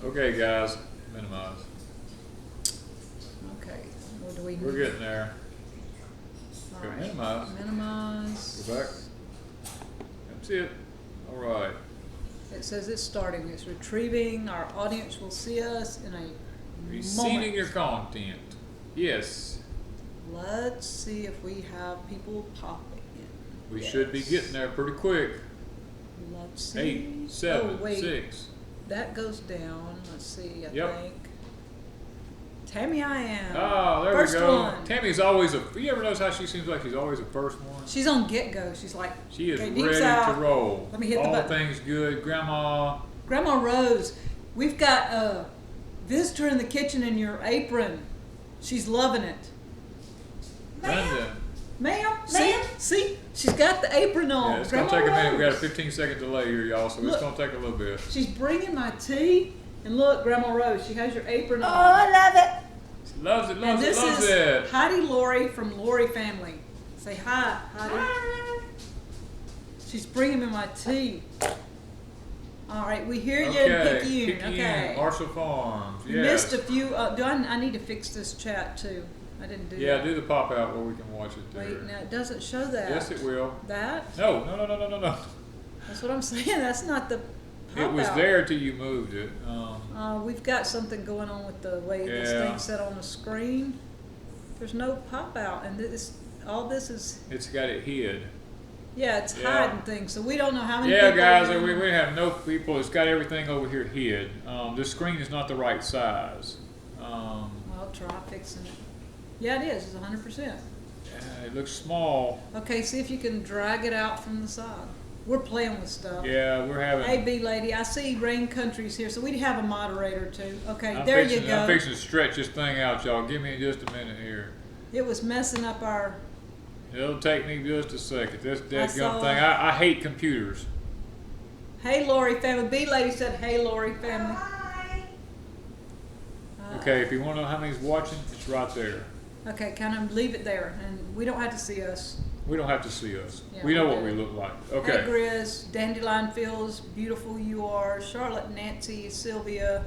Okay, guys, minimize. Okay, what do we need? We're getting there. All Okay, right. minimize. Minimize. Go back. That's it. All right. It says it's starting. It's retrieving. Our audience will see us in a Receiving moment. your content. Yes. Let's see if we have people popping in. We Yes. should be getting there pretty quick. Let's see. 8, 7, oh, wait. 6. That goes down. Let's see. I Yep. think. Tammy, I am. Oh, there First we go. one. Tammy's always you ever notice how she seems like she's always the first one? She's on get-go. She's like, She is okay, ready deep to south. roll. Let me hit the All button. things good. Grandma. Grandma Rose, we've got a visitor in the kitchen in your apron. She's loving it. Brenda. Ma'am, see, she's got the apron on. Yeah, it's Grandma going to take a minute. We got a Rose. 15-second delay here, y'all, so Look. it's going to take a little bit. She's bringing my tea, and look, Grandma Rose, she has your apron Oh, on. I love it. She loves it, And loves it, this loves is it. Heidi Lourie from Lourie Family. Say hi, Heidi. Hi. She's bringing me my tea. All right, we hear you in Okay, Picayune. Picayune, Okay. Marshall Farms, You yes. missed a few. I need to fix this chat too. I didn't do Yeah, that. do the pop-out where we can watch it there. Wait, now it doesn't show that. Yes, it will. That? No. That's what I'm saying. That's not the pop It was out. there till you moved it. We've got something going on with the way this Yeah. thing's set on the screen. There's no pop out, and all this is, It's got it hid. yeah, it's Yeah. hiding things. So we don't know how many Yeah, people guys, are in we there. have no people. It's got everything over here hid. This screen is not the right size. Well, try fixing it. Yeah, it is. It's 100%. It looks small. Okay, see if you can drag it out from the side. We're playing with stuff. Yeah, we're having. Hey, B lady, I see Rain Country's here, so we have a moderator too. Okay, I'm there fixing, you go. I'm fixing to stretch this thing out, y'all. Give me just a minute here. It was messing up our. It'll take me just a second. This dead saw gum thing. it. I hate computers. Hey, Lourie Family. B lady said, "Hey, Lourie Family." Hi. Okay, if you want to know how many's watching, it's right there. Okay, kind of leave it there, and we don't have to see us. We don't have to see us. Yeah, We know we what do. we look like. Hey, Okay. Grizz, Dandelion Fields, beautiful you are, Charlotte, Nancy, Sylvia,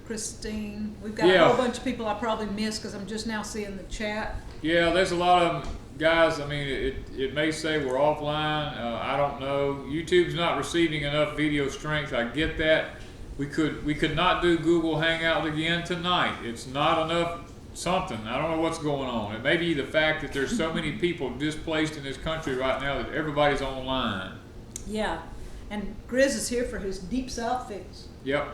Christine. We've got a Yeah. whole bunch of people I probably missed because I'm just now seeing the chat. Yeah, there's a lot of them. Guys, I mean, it may say we're offline. I don't know. YouTube's not receiving enough video strength. I get that. We could not do Google Hangout again tonight. It's not enough something. I don't know what's going on. It may be the fact that there's so many people displaced in this country right now that everybody's online. Yeah, and Grizz is here for his Deep South fix. Yep.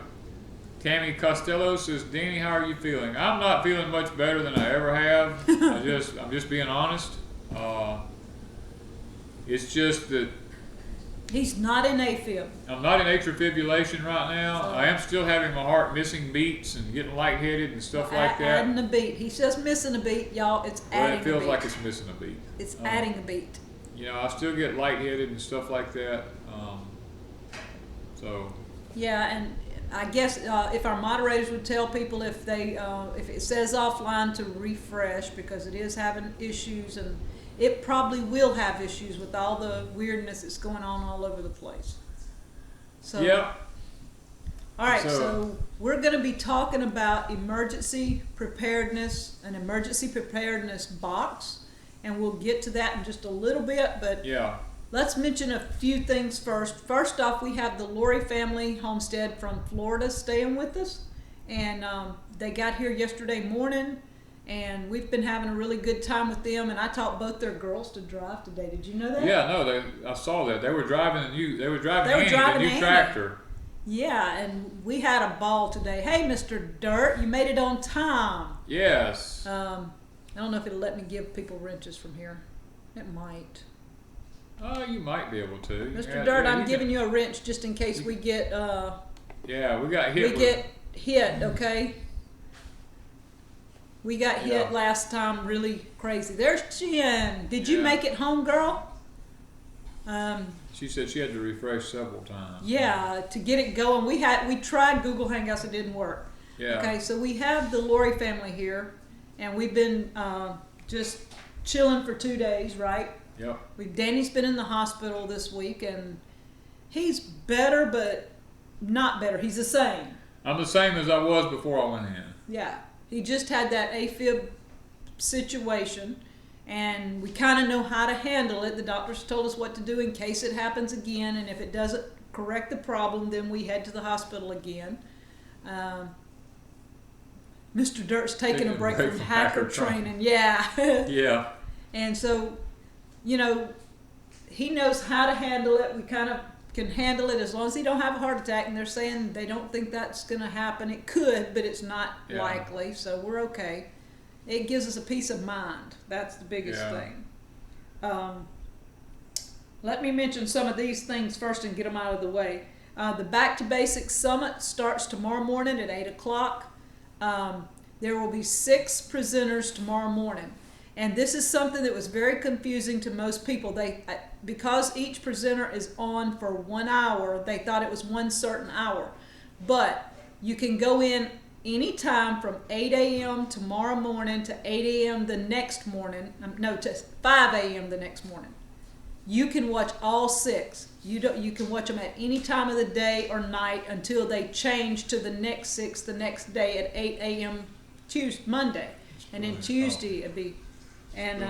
Tammy Costello says, Danny, how are you feeling? I'm not feeling much better than I ever have. I'm just being honest. It's just that He's not in AFib. I'm not in atrial fibrillation right now. I am still having my heart missing beats and getting lightheaded and stuff like that. Adding a beat. He's just missing a beat, y'all. It's Well, adding it feels a beat. like it's missing a beat. It's adding a beat. You know, I still get lightheaded and stuff like that. So Yeah, and I guess if our moderators would tell people if it says offline to refresh because it is having issues, and it probably will have issues with all the weirdness that's going on all over the place. So yeah, all right, So- so we're going to be talking about emergency preparedness, an emergency preparedness box, and we'll get to that in just a little bit, but yeah. let's mention a few things first. First off, we have the Lourie Family Homestead from Florida staying with us, and they got here yesterday morning, and we've been having a really good time with them, and I taught both their girls to drive today. Did you know that? Yeah, no, I saw that. They were driving the new Andy. tractor. Yeah, and we had a ball today. Hey, Mr. Dirt, you made it on time. Yes. I don't know if it'll let me give people wrenches from here. It might. Oh, you might be able to. Mr. Dirt, I'm giving you a wrench just in case we get Yeah, we got hit. hit, okay? We got hit Yeah. last time really crazy. There's Jen. Did you Yeah. make it home, girl? She said she had to refresh several times. Yeah, to get it going. We tried Google Hangouts, it didn't work. Yeah. Okay, so we have the Lourie family here, and we've been just chilling for 2 days, right? Yep. Danny's been in the hospital this week, and he's better, but not better. He's the same. I'm the same as I was before I went in. Yeah, he just had that AFib situation, and we kind of know how to handle it. The doctors told us what to do in case it happens again, and if it doesn't correct the problem, then we head to the hospital again. Mr. Dirt's taking a break from hacker training. Yeah. Yeah. And so, you know, he knows how to handle it. We kind of can handle it as long as he don't have a heart attack, and they're saying they don't think that's going to happen. It could, but it's not likely, so we're okay. It gives us a peace of mind. That's the biggest thing. Let me mention some of these things first and get them out of the way. The Back to Basics Summit starts tomorrow morning at 8 o'clock. There will be 6 presenters tomorrow morning. And this is something that was very confusing to most people. Because each presenter is on for 1 hour, they thought it was one certain hour. But you can go in anytime from 8 a.m. tomorrow morning to 8 a.m. the next morning. No, to 5 a.m. the next morning. You can watch all 6. You can watch them at any time of the day or night until they change to the next 6 the next day at 8 a.m. Monday. And then Tuesday it'd be... And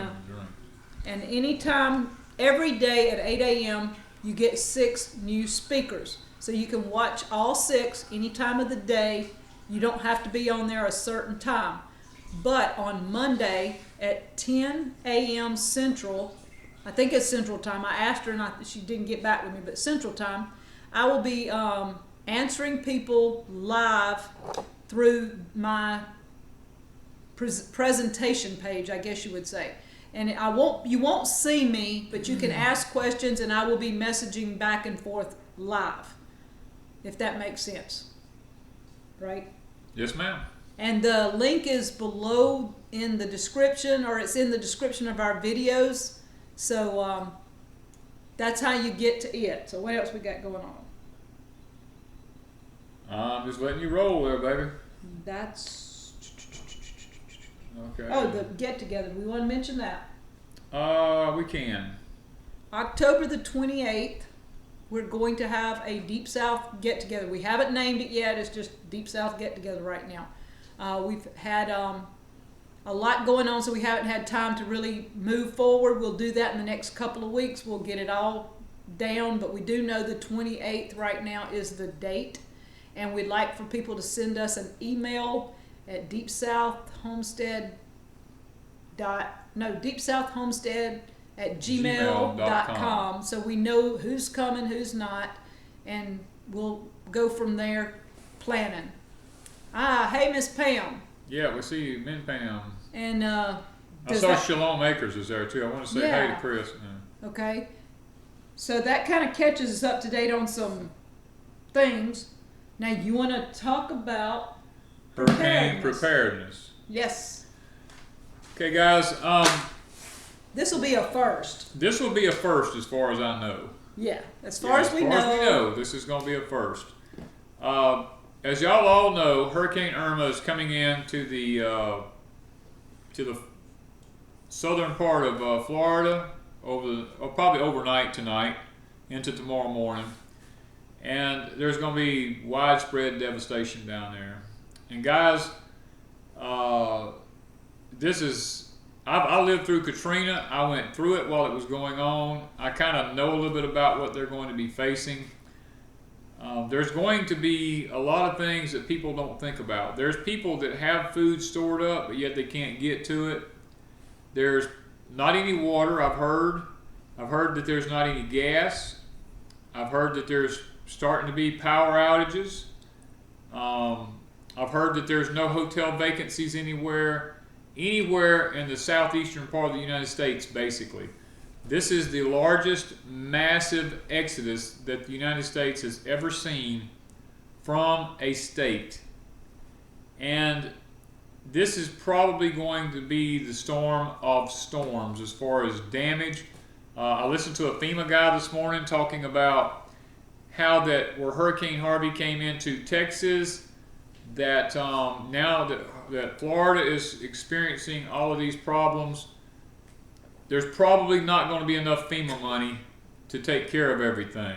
anytime, every day at 8 a.m., you get 6 new speakers. So you can watch all 6 any time of the day. You don't have to be on there a certain time. But on Monday at 10 a.m. Central, I think it's Central Time. I asked her and she didn't get back with me, but Central Time, I will be answering people live through my presentation page, I guess you would say. And you won't see me, but you can ask questions and I will be messaging back and forth live, if that makes sense. Right? Yes, ma'am. And the link is below in the description, or it's in the description of our videos. So that's how you get to it. So what else we got going on? I'm just letting you roll there, baby. That's... Okay. Oh, the get-together. We want to mention that. We can. October the 28th, we're going to have a Deep South get-together. We haven't named it yet. It's just Deep South get-together right now. We've had a lot going on, so we haven't had time to really move forward. We'll do that in the next couple of weeks. We'll get it all down, but we do know the 28th right now is the date. And we'd like for people to send us an email at deepsouthhomestead@gmail.com, so we know who's coming, who's not, and we'll go from there planning. Hey, Miss Pam. Yeah, we see you, Min Pam. And I saw Shalom Acres is there too. I want to say hey to Chris. Okay. So that kind of catches us up to date on some things. Now you want to talk about Hurricane Preparedness. Yes. Okay, guys. This will be a first. This will be a first, as far as I know. Yeah, as far as we know. As far as we know, this is going to be a first. As y'all all know, Hurricane Irma is coming in to the southern part of Florida probably overnight tonight into tomorrow morning, and there's going to be widespread devastation down there. And guys, this is, I lived through Katrina. I went through it while it was going on. I kind of know a little bit about what they're going to be facing. There's going to be a lot of things that people don't think about. There's people that have food stored up, but yet they can't get to it. There's not any water, I've heard. I've heard that there's not any gas. I've heard that there's starting to be power outages. I've heard that there's no hotel vacancies anywhere in the southeastern part of the United States, basically. This is the largest massive exodus that the United States has ever seen from a state. And this is probably going to be the storm of storms as far as damage. I listened to a FEMA guy this morning talking about how that where Hurricane Harvey came into Texas, that now that Florida is experiencing all of these problems, there's probably not going to be enough FEMA money to take care of everything.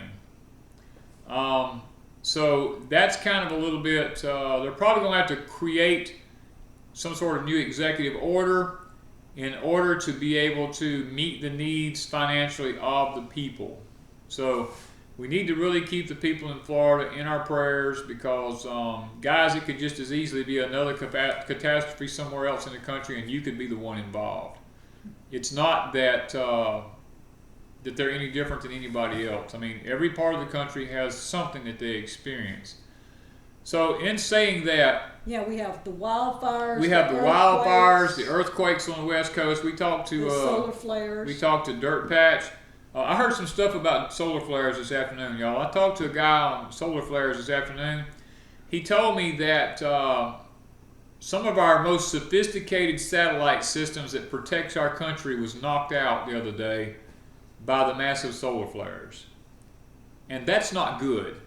So that's kind of a little bit, they're probably going to have to create some sort of new executive order in order to be able to meet the needs financially of the people. So we need to really keep the people in Florida in our prayers because, guys, it could just as easily be another catastrophe somewhere else in the country and you could be the one involved. It's not that that they're any different than anybody else. I mean, every part of the country has something that they experience. So in saying that, yeah, we have the wildfires. We have the wildfires, the earthquakes on the West Coast. We talked to the solar flares. We talked to Dirt Patch. I heard some stuff about solar flares this afternoon, y'all. I talked to a guy on solar flares this afternoon. He told me that some of our most sophisticated satellite systems that protects our country was knocked out the other day by the massive solar flares. And that's not good.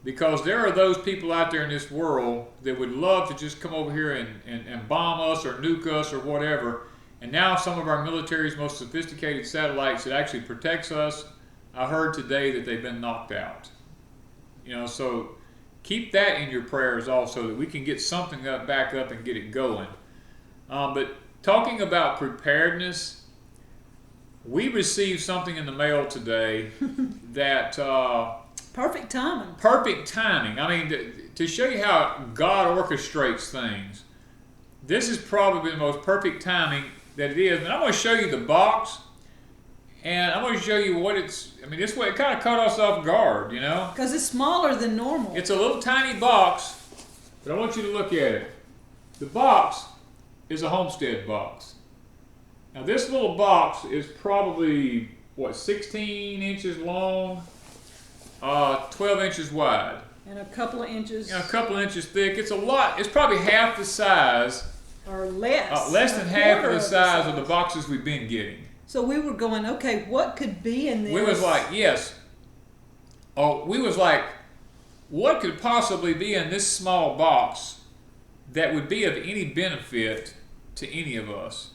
Because there are those people out there in this world that would love to just come over here and bomb us or nuke us or whatever. And now some of our military's most sophisticated satellites that actually protects us, I heard today that they've been knocked out. You know, so keep that in your prayers also, that we can get something back up and get it going. But talking about preparedness, we received something in the mail today that... perfect timing. Perfect timing. I mean, to show you how God orchestrates things, this is probably the most perfect timing that it is. And I'm going to show you the box, and I'm going to show you what it's, I mean, this way it kind of caught us off guard, you know? Because it's smaller than normal. It's a little tiny box, but I want you to look at it. The box is a homestead box. Now, this little box is probably, what, 16 inches long? 12 inches wide. And a couple of inches. And a couple of inches thick. It's a lot. It's probably half the size. Or less. Less than half of the size of the boxes we've been getting. So we were going, okay, what could be in this? We was like, yes. Oh, we was like, what could possibly be in this small box that would be of any benefit to any of us?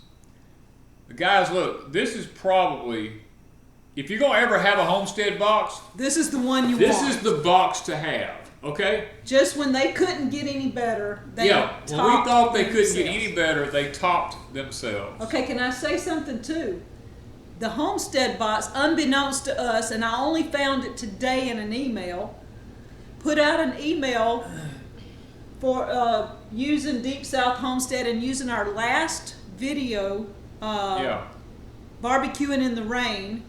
Guys, look, this is probably... If you're going to ever have a homestead box, this is the one you want. This is the box to have, okay? Just when they couldn't get any better, they topped when we thought they themselves. couldn't get any better, they topped themselves. Okay, can I say something too? The homestead box, unbeknownst to us, and I only found it today in an email, put out an email for using Deep South Homestead and using our last video, barbecuing in the rain,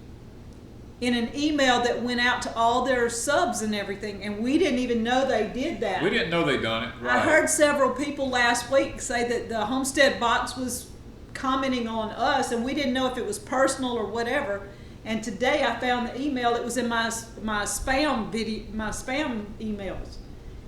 in an email that went out to all their subs and everything, and we didn't even know they did that. We didn't know they done it. Right. I heard several people last week say that the homestead box was commenting on us, and we didn't know if it was personal or whatever. And today I found the email. It was in my spam emails,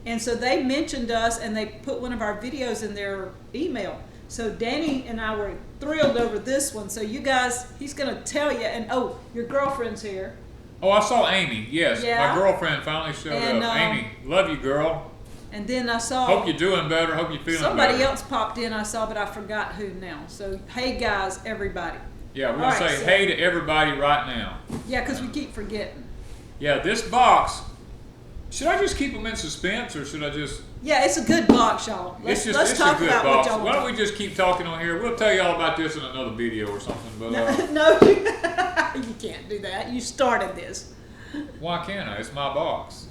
and so they mentioned us, and they put one of our videos in their email. So Danny and I were thrilled over this one. So you guys, he's going to tell you. And oh, your girlfriend's here. Oh, I saw Amy. Yes, yeah. My girlfriend finally showed up. Amy, love you, girl. And then I saw. Hope you're doing better. Hope you're feeling somebody better. else popped in. I saw, but I forgot who now. So hey, guys, everybody. Yeah, we're going to say hey to everybody right now. Yeah, because we keep forgetting. Yeah, this box. Should I just keep them in suspense, or should I just? Yeah, it's a good box, y'all. Let's talk about what y'all want. Why don't we just keep talking on here? We'll tell you all about this in another video or something. But no, you can't do that. You started this. Why can't I? It's my box.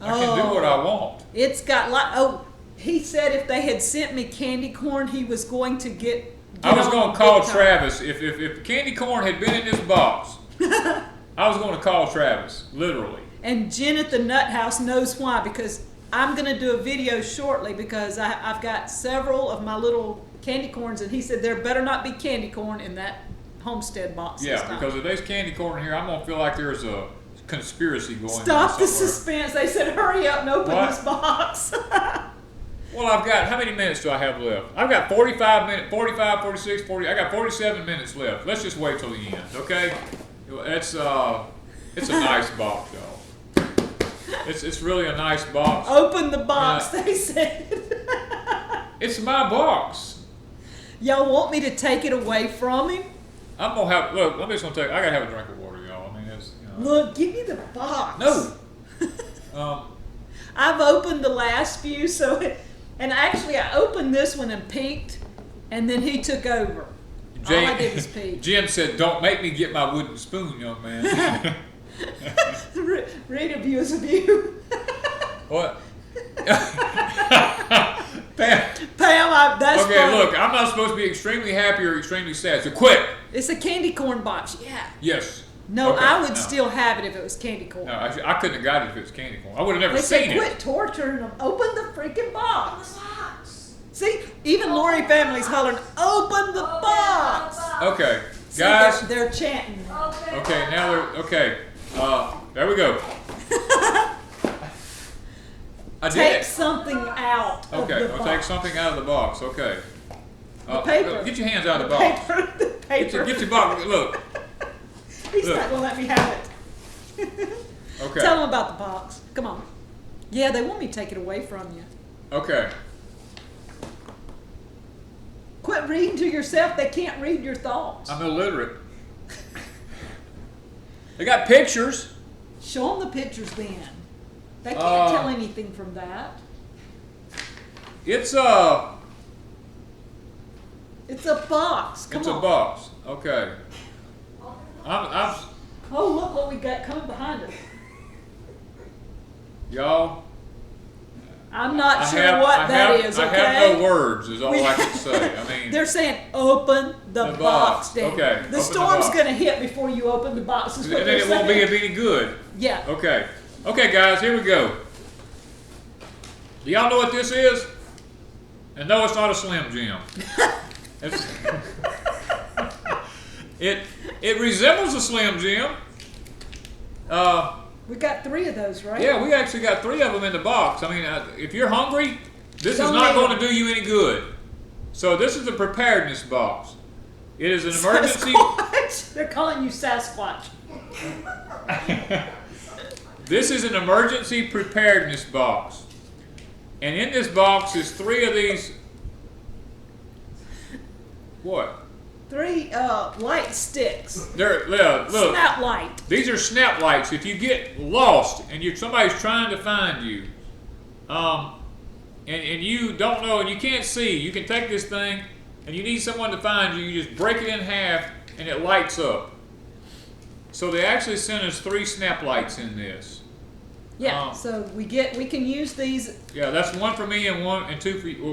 I can do what I want. It's got he said if they had sent me candy corn, he was going to get I was going to call Travis. If candy corn had been in this box, I was going to call Travis, literally. And Jen at the Nut House knows why, because I'm going to do a video shortly because I've got several of my little candy corns, and he said there better not be candy corn in that homestead box. Yeah, because if there's candy corn in here, I'm going to feel like there's a conspiracy going on. Stop the suspense. They said hurry up and open this box. Well, I've got, how many minutes do I have left? I've got 45 minutes, 45, 46, 40, I got 47 minutes left. Let's just wait till the end, okay? It's a nice box, y'all. It's really a nice box. Open the box, they said. It's my box. Y'all want me to take it away from him? I'm going to have, look, I'm just going to take, I got to have a drink of water, y'all. I mean, it's, Look, give me the box. No. I've opened the last few, and actually I opened this one and peeked, and then he took over. All I did was peek. Jim said, "Don't make me get my wooden spoon, young man." Read abuse of you. What? Pam. That's okay, funny. look, I'm not supposed to be extremely happy or extremely sad, so quit. It's a candy corn box, yeah. Yes. No, okay, I would still have it if it was candy corn. No, I couldn't have got it if it was candy corn. I would have never They seen said, it. quit torturing them. Open the freaking box. See, even Lourie Family's hollering, open the box. Okay, See, guys. they're chanting. Okay, now they're okay. There we go. I did Take it. something out of Okay, the we'll box. take something out of the box. Okay. The paper. Get your hands out of the box. The paper. Get your box. Look. He's not going to let me have it. Okay. Tell them about the box. Come on. Yeah, they want me to take it away from you. Okay. Quit reading to yourself. They can't read your thoughts. I'm illiterate. They got pictures. Show them the pictures then. They can't tell anything from that. It's a box. Come It's on. a box. Okay. I'm Oh, look what we got coming behind us. y'all. I'm not sure what that is. Okay. I have no words. Is all I can say. I mean, they're saying open the box. Daniel. Okay. The open storm's box. going to hit before you open the box. Is what And then they're it won't saying. be any good. Yeah. Okay. Okay, guys. Here we go. Do y'all know what this is? And no, it's not a Slim Jim. It resembles a Slim Jim. We got 3 of those, right? Yeah, we actually got 3 of them in the box. I mean, if you're hungry, this is Don't not eat going to them. do you any good. So this is a preparedness box. It is an emergency. Sasquatch. They're calling you Sasquatch. This is an emergency preparedness box. And in this box is 3 of these. What? 3 light sticks. They're, look. Snap light. These are snap lights. If you get lost and somebody's trying to find you, and you don't know and you can't see, you can take this thing and you need someone to find you. You just break it in half and it lights up. So they actually sent us 3 snap lights in this. Yeah. So we can use these. Yeah, that's 1 for me and 2 for you.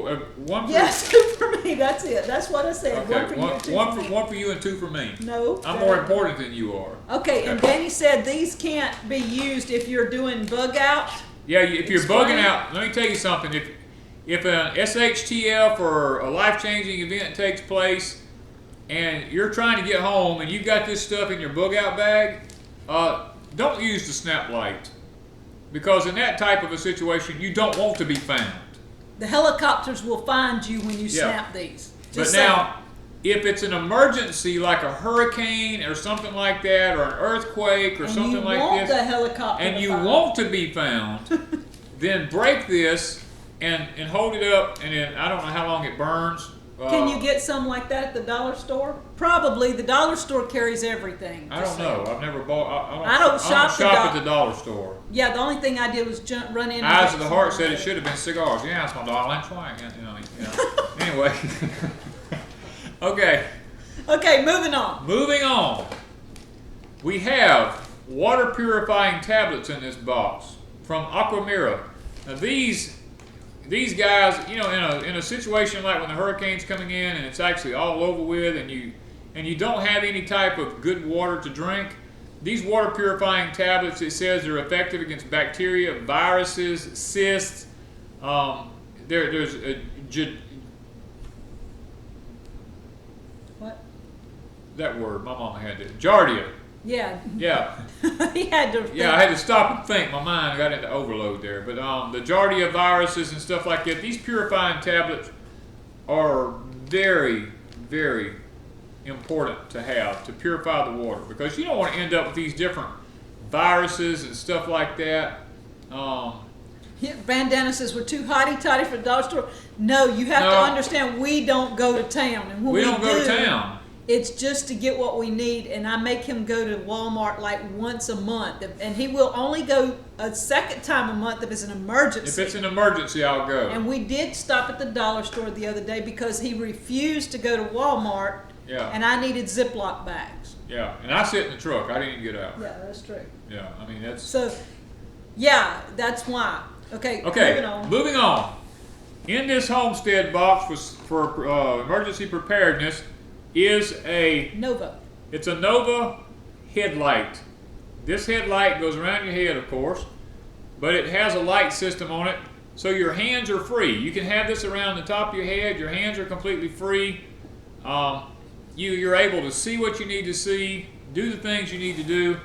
1 for Yes, 2 for me. That's it. That's what I said. Okay, 1 for you. And 2 one for for me. 1 for you and 2 for me. No. I'm more important than you are. Okay, and Danny said these can't be used if you're doing bug out. Yeah, if you're Explain. bugging out, let me tell you something. If an SHTF or a life-changing event takes place, and you're trying to get home and you've got this stuff in your bug out bag, don't use the snap light, because in that type of a situation, you don't want to be found. The helicopters will find you when you Yeah. snap these. But now, if it's an emergency like a hurricane or something like that, or an earthquake or something like want this, the helicopter and to you find want to be found, then break this and hold it up, and then I don't know how long it burns. Can you get some like that at the dollar store? Probably. The dollar store carries everything. I don't know. I've never bought. I don't shop at the dollar store. Yeah, the only thing I did was run in. Eyes of the Heart said it should have been cigars. Yeah, it's my darling. Try it. Anyway. Okay. Okay, moving on. Moving on. We have water purifying tablets in this box from Aquamira. Now these guys, in a situation like when the hurricane's coming in and it's actually all over with, and you don't have any type of good water to drink, these water purifying tablets, it says they're effective against bacteria, viruses, cysts. There's What? that word my mama had it. Giardia. Yeah. Yeah. He had to. Yeah, I had to stop and think. My mind got into overload there. But the Giardia viruses and stuff like that, these purifying tablets are very, very important to have to purify the water, because you don't want to end up with these different viruses and stuff like that. Bandana says we're too hotty-toddy for the dollar store. No, you have to understand we don't go to town, and when we don't go to town. It's just to get what we need, and I make him go to Walmart like once a month, and he will only go a second time a month if it's an emergency. If it's an emergency, I'll go. And we did stop at the dollar store the other day because he refused to go to Walmart, and I needed Ziploc bags. Yeah, and I sit in the truck. I didn't get out. Yeah, that's true. Yeah, I mean, that's... So, yeah, that's why. Okay, moving on. In this homestead box for emergency preparedness is a... Nova. It's a Nova headlight. This headlight goes around your head, of course, but it has a light system on it, so your hands are free. You can have this around the top of your head. Your hands are completely free. You're able to see what you need to see, do the things you need to do,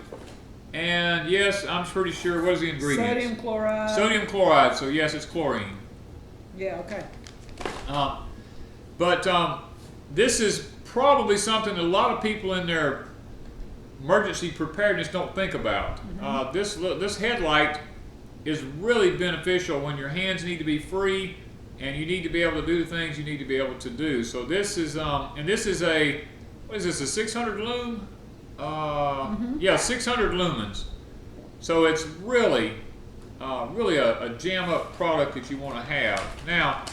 and yes, I'm pretty sure, what is the ingredients? Sodium chloride. Sodium chloride, so yes, it's chlorine. Yeah, okay. But this is probably something that a lot of people in their emergency preparedness don't think about. This headlight is really beneficial when your hands need to be free and you need to be able to do the things you need to be able to do. So this is, and this is a, what is this, a 600 lume? Yeah, 600 lumens. So it's really, really a jam-up product that you want to have. Now,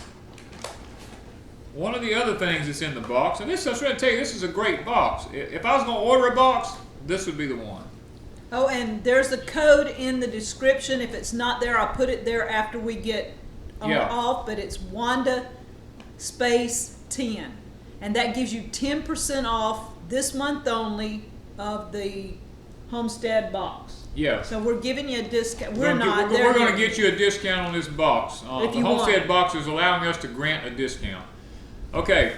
one of the other things that's in the box, and this, I was trying to tell you, this is a great box. If I was going to order a box, this would be the one. Oh, and there's a code in the description. If it's not there, I'll put it there after we get off, but it's Wanda space 10. And that gives you 10% off this month only of the homestead box. Yeah. So we're giving you a discount. We're going to get you a discount on this box. The homestead box is allowing us to grant a discount. Okay,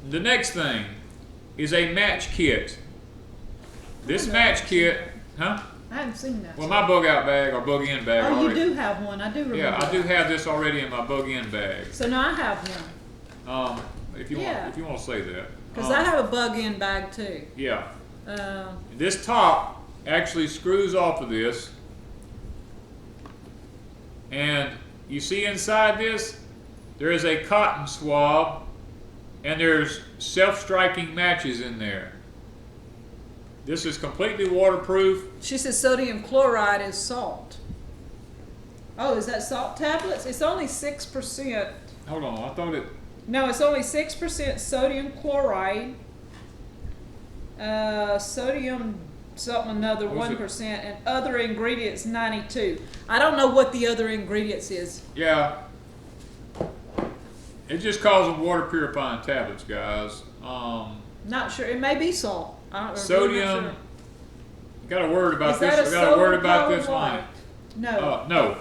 the next thing is a match kit. This match kit, huh? I haven't seen that. Well, my bug out bag or bug in bag. Oh, you do have one. I do remember. Yeah, I do have this already in my bug in bag. So now I have one. If you want to say that. Because I have a bug in bag too. Yeah. This top actually screws off of this, and you see inside this, there is a cotton swab. And there's self-striking matches in there. This is completely waterproof. She says sodium chloride is salt. Oh, is that salt tablets? It's only 6%. Hold on, I thought it... No, it's only 6% sodium chloride. Sodium something another 1%, and other ingredients 92. I don't know what the other ingredients is. Yeah. It just calls them water purifying tablets, guys. Not sure. It may be salt. I don't sodium. Sure. You got a word about this. I got a word about this light. No. No.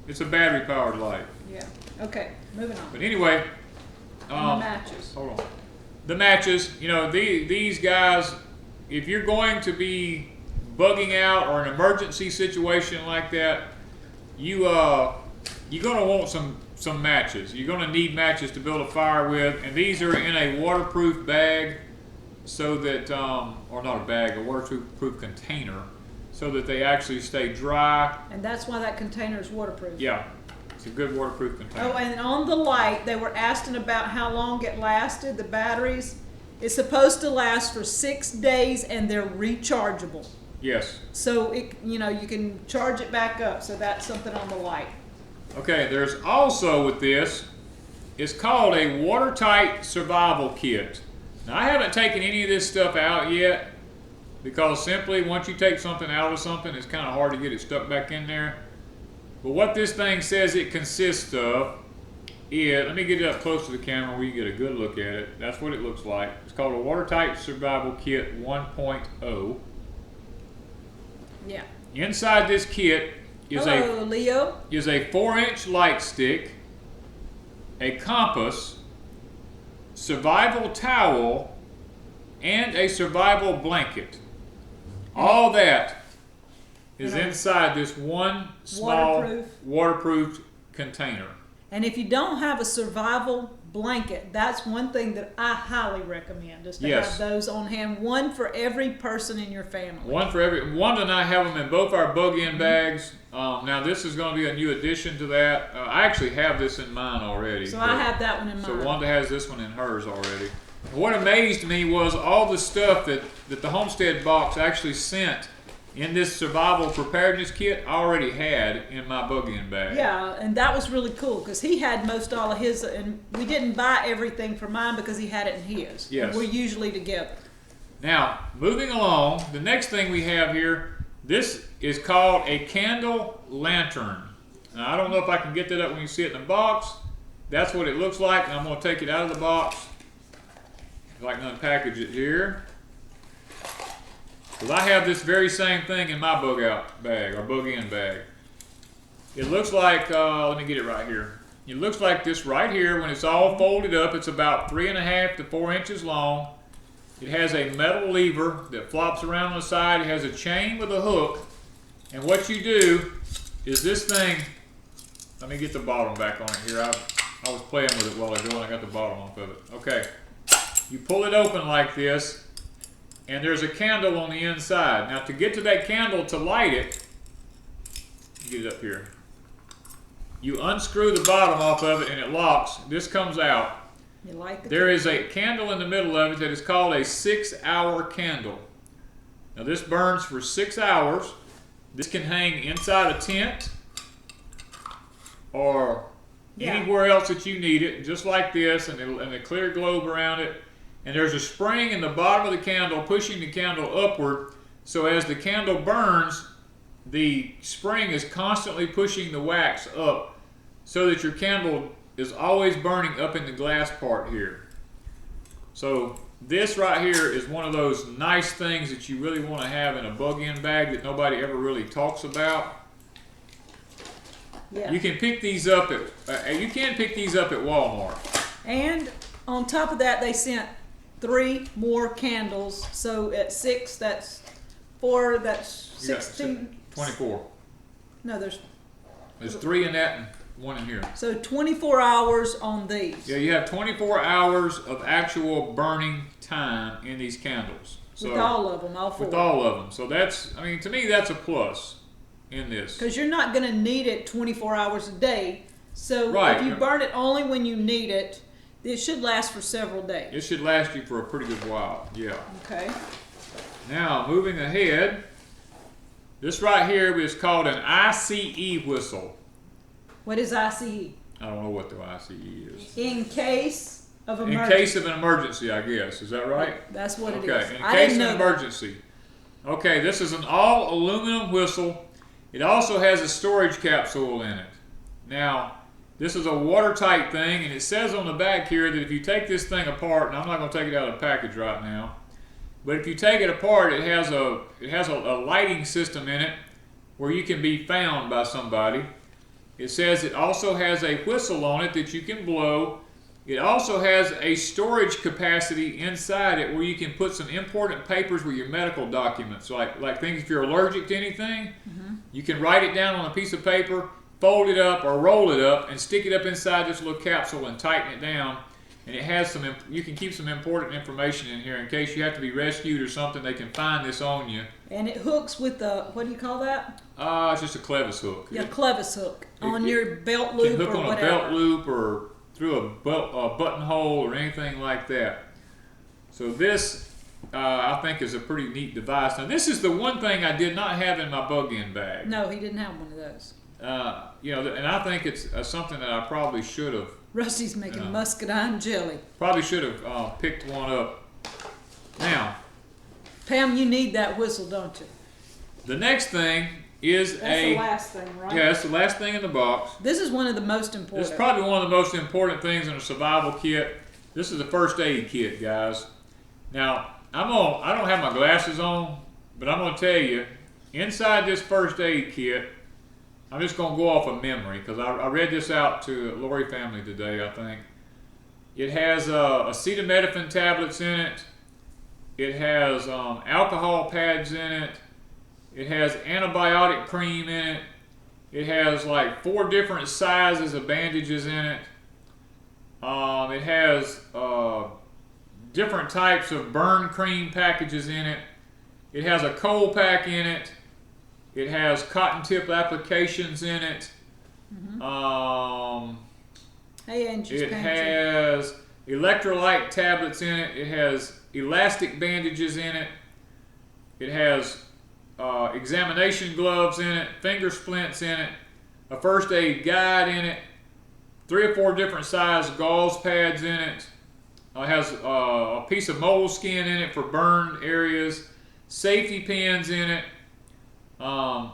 It's a battery powered light. Yeah. Okay. Moving on. But anyway. The matches. Hold on. The matches. You know, these guys, if you're going to be bugging out or an emergency situation like that, you're gonna want some matches. You're going to need matches to build a fire with, and these are in a waterproof bag, so that, or not a bag, a waterproof container, so that they actually stay dry. And that's why that container is waterproof. Yeah, it's a good waterproof container. Oh, and on the light, they were asking about how long it lasted, the batteries. It's supposed to last for 6 days, and they're rechargeable. Yes. So, you can charge it back up, so that's something on the light. Okay, there's also with this, it's called a watertight survival kit. Now, I haven't taken any of this stuff out yet, because simply once you take something out of something, it's kind of hard to get it stuck back in there. But what this thing says it consists of is, let me get it up close to the camera where you get a good look at it. That's what it looks like. It's called a watertight survival kit 1.0. Yeah. Inside this kit is a 4-inch light stick, a compass, survival towel, and a survival blanket. All that is inside this one small waterproof container. And if you don't have a survival blanket, that's one thing that I highly recommend, is to have those on hand, one for every person in your family. One for every. Wanda and I have them in both our bug-in bags. Now this is going to be a new addition to that. I actually have this in mine already. So I have that one in mine. So Wanda has this one in hers already. What amazed me was all the stuff that the Homestead box actually sent in this survival preparedness kit I already had in my bug-in bag. Yeah, and that was really cool because he had most all of his, and we didn't buy everything for mine because he had it in his. Yes. And we're usually together. Now, moving along, the next thing we have here, this is called a candle lantern. Now, I don't know if I can get that up when you see it in the box. That's what it looks like, and I'm going to take it out of the box. If I can unpackage it here. Because I have this very same thing in my bug-out bag, or bug-in bag. It looks like, let me get it right here. It looks like this right here. When it's all folded up, it's about 3.5 to 4 inches long. It has a metal lever that flops around on the side. It has a chain with a hook. And what you do is this thing, let me get the bottom back on it here. I was playing with it a while ago and I got the bottom off of it. Okay. You pull it open like this, and there's a candle on the inside. Now to get to that candle to light it, get it up here. You unscrew the bottom off of it and it locks. This comes out. You like the There is a candle in the middle of it that is called a 6-hour candle. Now this burns for 6 hours. This can hang inside a tent or anywhere else that you need it, just like this, and a clear globe around it. And there's a spring in the bottom of the candle pushing the candle upward, so as the candle burns, the spring is constantly pushing the wax up so that your candle is always burning up in the glass part here. So this right here is one of those nice things that you really want to have in a bug-in bag that nobody ever really talks about. Yeah. You can pick these up at Walmart. And on top of that, they sent 3 more candles. So at 6, that's 4, that's 16. 24. No, there's 3 in that and 1 in here. so 24 hours on these. Yeah, you have 24 hours of actual burning time in these candles. So, With all of them, all 4. with all of them. So that's, I mean, to me, that's a plus in this. Because you're not going to need it 24 hours a day. So Right. if you burn it only when you need it, it should last for several days. It should last you for a pretty good while. Yeah. Okay. Now, moving ahead, this right here is called an ICE whistle. What is ICE? I don't know what the ICE is. In case of In emergency. case of an emergency, I guess. Is that right? That's what it is. Okay, in I case didn't of know an that. emergency. Okay, this is an all aluminum whistle. It also has a storage capsule in it. Now, this is a watertight thing, and it says on the back here that if you take this thing apart, and I'm not going to take it out of the package right now, but if you take it apart, it has a lighting system in it where you can be found by somebody. It says it also has a whistle on it that you can blow. It also has a storage capacity inside it where you can put some important papers with your medical documents, like things if you're allergic to anything. You can write it down on a piece of paper, fold it up or roll it up, and stick it up inside this little capsule and tighten it down. And it has some, you can keep some important information in here in case you have to be rescued or something. They can find this on you. And it hooks with the, what do you call that? It's just a clevis hook. Your clevis hook on it- your belt You loop can hook or on whatever. a belt loop or through a buttonhole or anything like that. So this, I think, is a pretty neat device. Now, this is the one thing I did not have in my bug-in bag. No, he didn't have one of those. You know, and I think it's something that I probably should have. Rusty's making muscadine jelly. Probably should have picked one up. Now, Pam, you need that whistle, don't you? the next thing is That's the last thing, right? yeah, it's the last thing in the box. This is one of the most important. This is probably one of the most important things in a survival kit. This is a first aid kit, guys. Now, I don't have my glasses on, but I'm going to tell you, inside this first aid kit, I'm just going to go off of memory because I read this out to Lourie Family today, I think. It has acetaminophen tablets in it. It has alcohol pads in it. It has antibiotic cream in it. It has like 4 different sizes of bandages in it. It has different types of burn cream packages in it. It has a cold pack in it. It has cotton tip applications in it. Hey, Angie's It pantry. has electrolyte tablets in it. It has elastic bandages in it. It has examination gloves in it, finger splints in it, a first aid guide in it, 3 or 4 different size gauze pads in it. It has a piece of moleskin in it for burned areas, safety pins in it,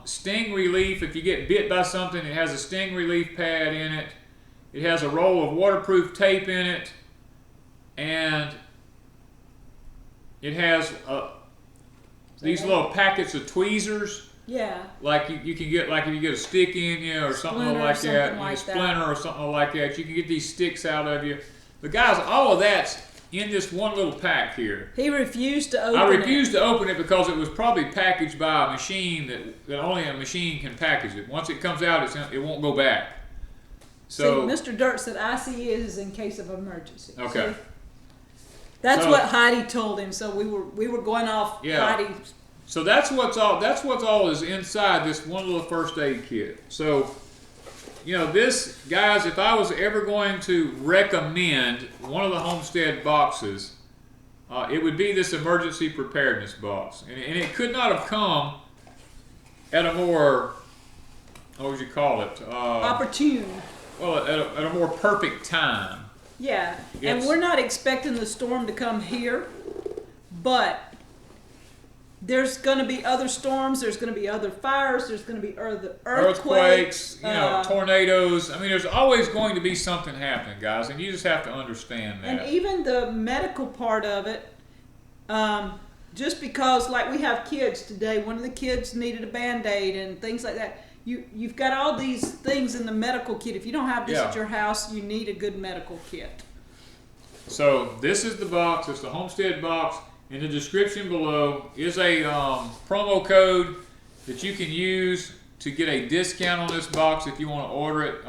sting relief. If you get bit by something, it has a sting relief pad in it. It has a roll of waterproof tape in it, and it has these little packets of tweezers. Yeah. Like you can get, like if you get a stick in you or something like that, a splinter or something like that, you can get these sticks out of you. But guys, all of that's in this one little pack here. He refused to open it. I refused to open it because it was probably packaged by a machine that only a machine can package it. Once it comes out, it won't go back. So see, Mr. Dirt said IC is in case of emergency. Okay. See? That's what Heidi told him. So we were going off Heidi. So that's what's all is inside this one little first aid kit. So, you know, this, guys, if I was ever going to recommend one of the Homestead boxes, it would be this emergency preparedness box. And it could not have come at a more, what would you call it? Opportune. Well, at a more perfect time. Yeah, and we're not expecting the storm to come here, but there's going to be other storms, there's going to be other fires, there's going to be earthquakes, you know, tornadoes. I mean, there's always going to be something happening, guys, and you just have to understand that. And even the medical part of it, just because, like, we have kids today, one of the kids needed a Band-Aid and things like that. You've got all these things in the medical kit. If you don't have this at your house, you need a good medical kit. So this is the box. It's the Homestead box. In the description below is a promo code that you can use to get a discount on this box if you want to order it.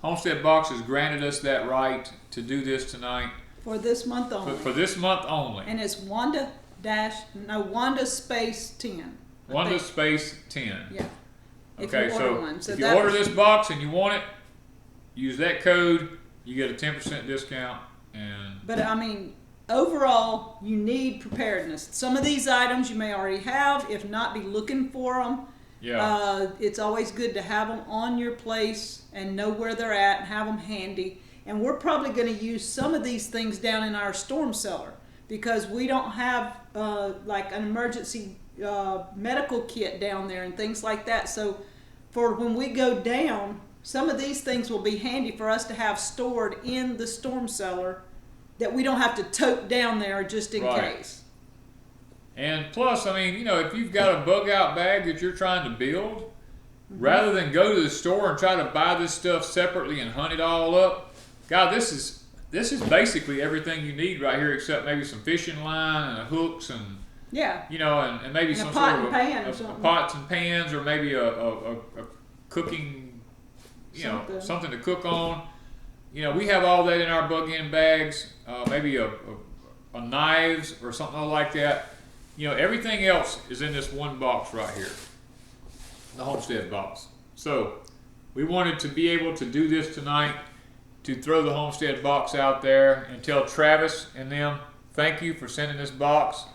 Homestead Box has granted us that right to do this tonight. For this month only. For this month only. And it's Wanda space 10. Wanda space 10. Yeah. Okay, so if you order this box and you want it, use that code. You get a 10% discount. But I mean, overall, you need preparedness. Some of these items you may already have. If not, be looking for them. Yeah. It's always good to have them on your place and know where they're at and have them handy. And we're probably going to use some of these things down in our storm cellar because we don't have like an emergency medical kit down there and things like that. So for when we go down, some of these things will be handy for us to have stored in the storm cellar that we don't have to tote down there just in case. And plus, I mean, you know, if you've got a bug out bag that you're trying to build, rather than go to the store and try to buy this stuff separately and hunt it all up, God, this is basically everything you need right here, except maybe some fishing line and hooks and you know, and maybe some sort of a pots and pans, or maybe a cooking, you know, something to cook on. You know, we have all that in our bug-in bags. Maybe a knives or something like that. You know, everything else is in this one box right here, the Homestead box. So we wanted to be able to do this tonight, to throw the Homestead box out there and tell Travis and them thank you for sending this box.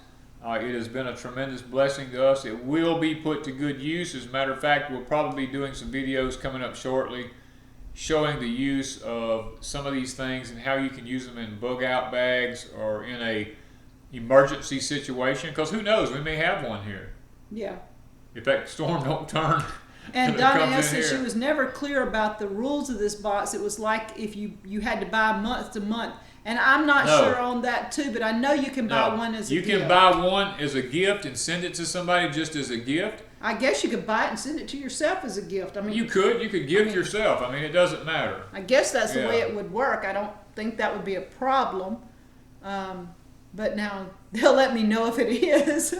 It has been a tremendous blessing to us. It will be put to good use. As a matter of fact, we'll probably be doing some videos coming up shortly showing the use of some of these things and how you can use them in bug out bags or in a emergency situation, because who knows, we may have one here. Yeah. If that storm don't turn. And Donna said she was never clear about the rules of this box. It was like if you had to buy month to month. And I'm not sure on that too, but I know you can buy one as a gift. You can buy one as a gift and send it to somebody just as a gift. I guess you could buy it and send it to yourself as a gift. I mean, you could gift yourself. I mean, it doesn't matter. I guess that's the way it would work. I don't think that would be a problem. But now they'll let me know if it is.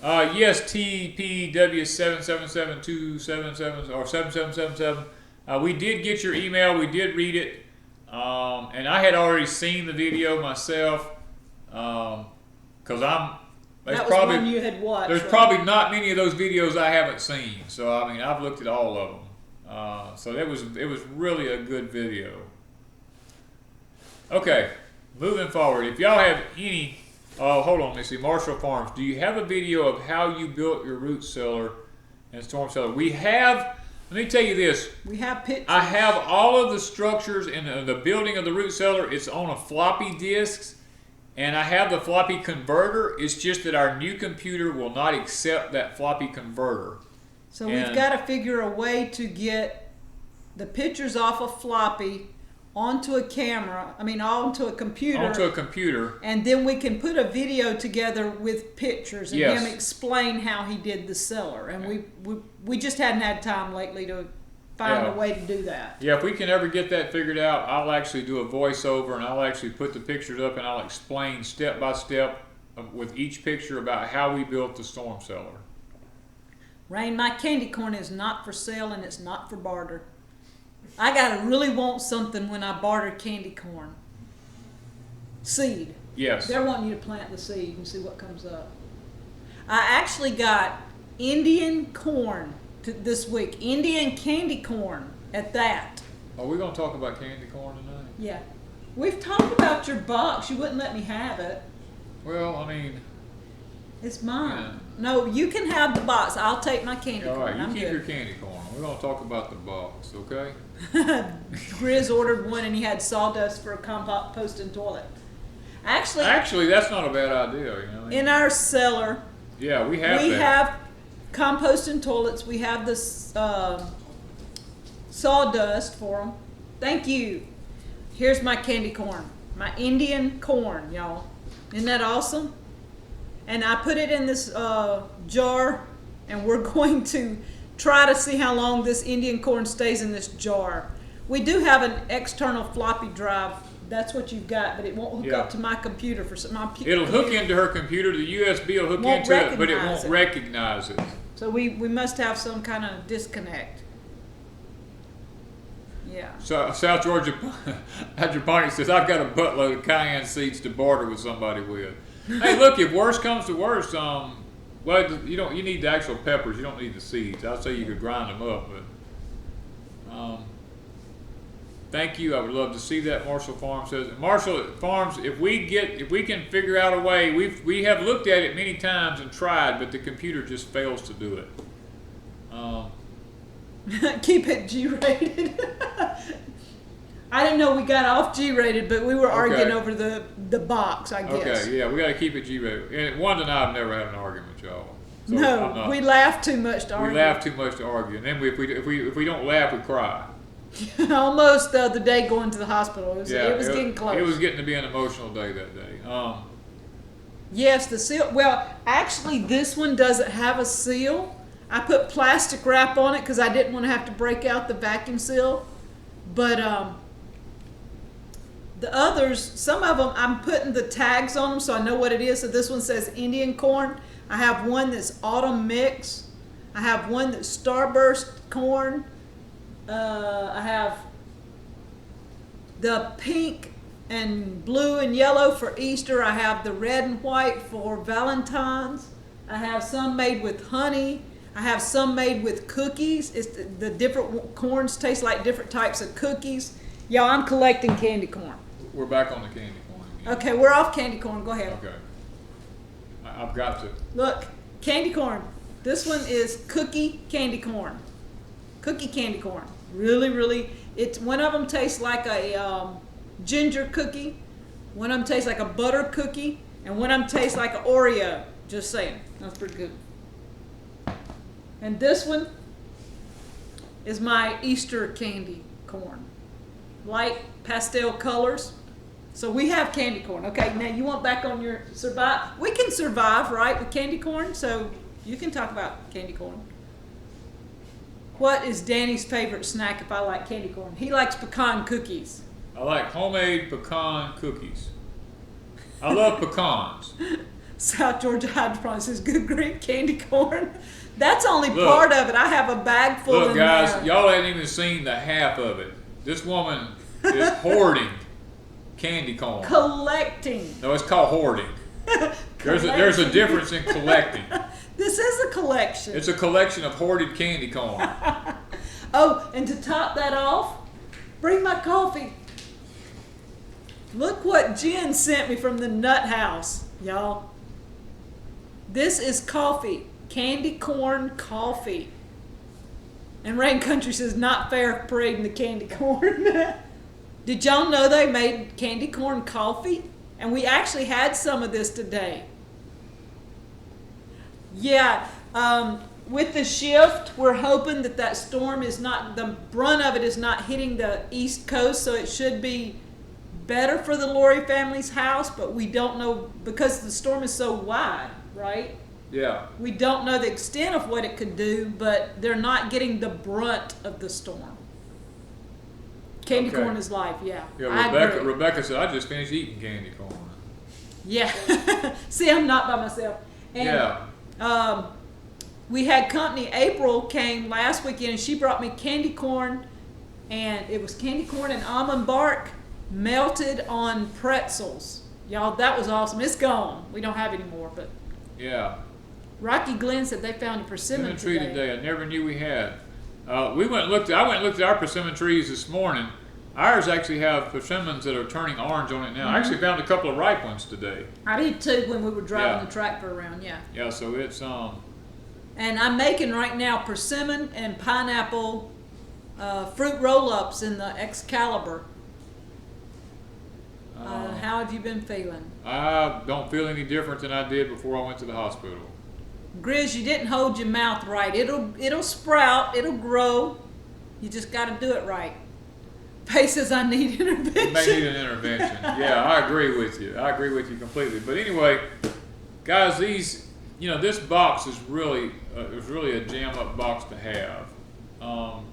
Yes, TPW777277 or 7777. We did get your email. We did read it. And I had already seen the video myself. Because that was one you had watched. There's probably not many of those videos I haven't seen. So I mean, I've looked at all of them. So it was really a good video. Okay, moving forward. If y'all have any, hold on, let me see. Marshall Farms, do you have a video of how you built your root cellar and storm cellar? We have. Let me tell you this. We have pictures. I have all of the structures and the building of the root cellar. It's on a floppy disk, and I have the floppy converter. It's just that our new computer will not accept that floppy converter. So we've got to figure a way to get the pictures off of floppy onto a camera. Onto a computer. Onto a computer. And then we can put a video together with pictures and him explain how he did the cellar. And we just hadn't had time lately to find a way to do that. Yeah, if we can ever get that figured out, I'll actually do a voiceover and I'll actually put the pictures up and I'll explain step by step with each picture about how we built the storm cellar. Rain, my candy corn is not for sale and it's not for barter. I gotta really want something when I barter candy corn. Seed. Yes. They're wanting you to plant the seed and see what comes up. I actually got Indian corn this week. Indian candy corn at that. Are we going to talk about candy corn tonight? Yeah. We've talked about your box. You wouldn't let me have it. Well, it's mine. Yeah. No, you can have the box. I'll take my candy corn. All right, you I'm keep good. your candy corn. We're going to talk about the box, okay? Grizz ordered one and he had sawdust for a composting toilet. Actually, that's not a bad idea. In our cellar, yeah, we have composting toilets. We have this sawdust for them. Thank you. Here's my candy corn, my Indian corn, y'all. Isn't that awesome? And I put it in this jar, and we're going to try to see how long this Indian corn stays in this jar. We do have an external floppy drive. That's what you've got, but it won't hook up to my computer for some. It'll hook into her computer. The USB will hook into it, but it won't recognize it. So we must have some kind of disconnect. Yeah. So South Georgia Hydroponics says, I've got a buttload of cayenne seeds to barter with somebody with. Hey, look, if worse comes to worse, well, you need the actual peppers. You don't need the seeds. I'd say you could grind them up, but thank you. I would love to see that. Marshall Farms says. Marshall Farms, if we can figure out a way, we have looked at it many times and tried, but the computer just fails to do it. Keep it G-rated. I didn't know we got off G-rated, but we were arguing over the box, I guess. Okay, yeah, we got to keep it G-rated. And Wanda and I have never had an argument, y'all. So no, we laugh too much to argue. We laugh too much to argue, and then if we don't laugh, we cry. Almost the other day going to the hospital. It was getting close. It was getting to be an emotional day that day. Yes, the seal. Well, actually, this one doesn't have a seal. I put plastic wrap on it because I didn't want to have to break out the vacuum seal. But the others, some of them, I'm putting the tags on them so I know what it is. So this one says Indian corn. I have one that's autumn mix. I have one that's starburst corn. I have the pink and blue and yellow for Easter. I have the red and white for Valentine's. I have some made with honey. I have some made with cookies. It's the different corns taste like different types of cookies. Y'all, I'm collecting candy corn. We're back on the candy corn again. Okay, we're off candy corn. Go ahead. Okay. I've got to. Look, candy corn. This one is cookie candy corn. Cookie candy corn. Really, really. One of them tastes like a ginger cookie. One of them tastes like a butter cookie. And one of them tastes like an Oreo. Just saying. That's pretty good. And this one is my Easter candy corn. Light pastel colors. So we have candy corn. Okay, now you want back on your survive. We can survive, right, with candy corn. So you can talk about candy corn. What is Danny's favorite snack if I like candy corn? He likes pecan cookies. I like homemade pecan cookies. I love pecans. South Georgia Hydroponics says good grief, candy corn. That's only part of it. I have a bag full. Look, guys, y'all haven't even seen the half of it. This woman is hoarding candy corn. Collecting. No, it's called hoarding. There's a difference in collecting. This is a collection. It's a collection of hoarded candy corn. Oh, and to top that off, bring my coffee. Look what Jen sent me from the nut house, y'all. This is coffee. Candy corn coffee. And Rain Country says, not fair parading the candy corn. Did y'all know they made candy corn coffee? And we actually had some of this today. Yeah, with the shift, we're hoping that that storm is not, the brunt of it is not hitting the East Coast, so it should be better for the Lourie family's house, but we don't know because the storm is so wide, right? Yeah. We don't know the extent of what it could do, but they're not getting the brunt of the storm. Candy corn is life, yeah. Yeah, Rebecca said, I just finished eating candy corn. Yeah. See, I'm not by myself. And, yeah. We had company. April came last weekend and she brought me candy corn, and it was candy corn and almond bark melted on pretzels. Y'all, that was awesome. It's gone. We don't have any more, but yeah. Rocky Glen said they found a persimmon tree today. I never knew we had. I went and looked at our persimmon trees this morning. Ours actually have persimmons that are turning orange on it now. I actually found a couple of ripe ones today. I did too when we were driving the tractor around. Yeah. Yeah. So it's And I'm making right now persimmon and pineapple fruit roll-ups in the Excalibur. How have you been feeling? I don't feel any different than I did before I went to the hospital. Grizz, you didn't hold your mouth right. It'll sprout. It'll grow. You just got to do it right. Faye says I need intervention. You may need an intervention. Yeah, I agree with you. I agree with you completely. But anyway, guys, this box is really a jam-up box to have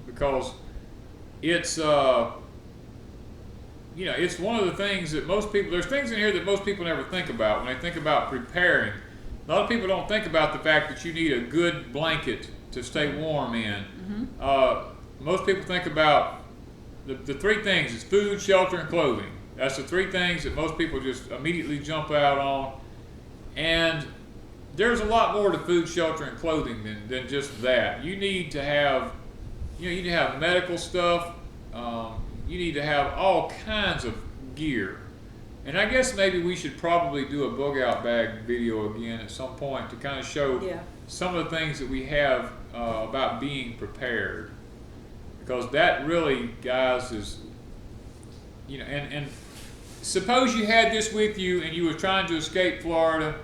because it's it's one of the things that there's things in here that most people never think about when they think about preparing. A lot of people don't think about the fact that you need a good blanket to stay warm in. Mm-hmm. Most people think about the three things: is food, shelter, and clothing. That's the three things that most people just immediately jump out on. And there's a lot more to food, shelter, and clothing than just that. You need to have, you need to have medical stuff. You need to have all kinds of gear. And I guess maybe we should probably do a bug out bag video again at some point to kind of show some of the things that we have about being prepared. Because that really, guys, is, and suppose you had this with you and you were trying to escape Florida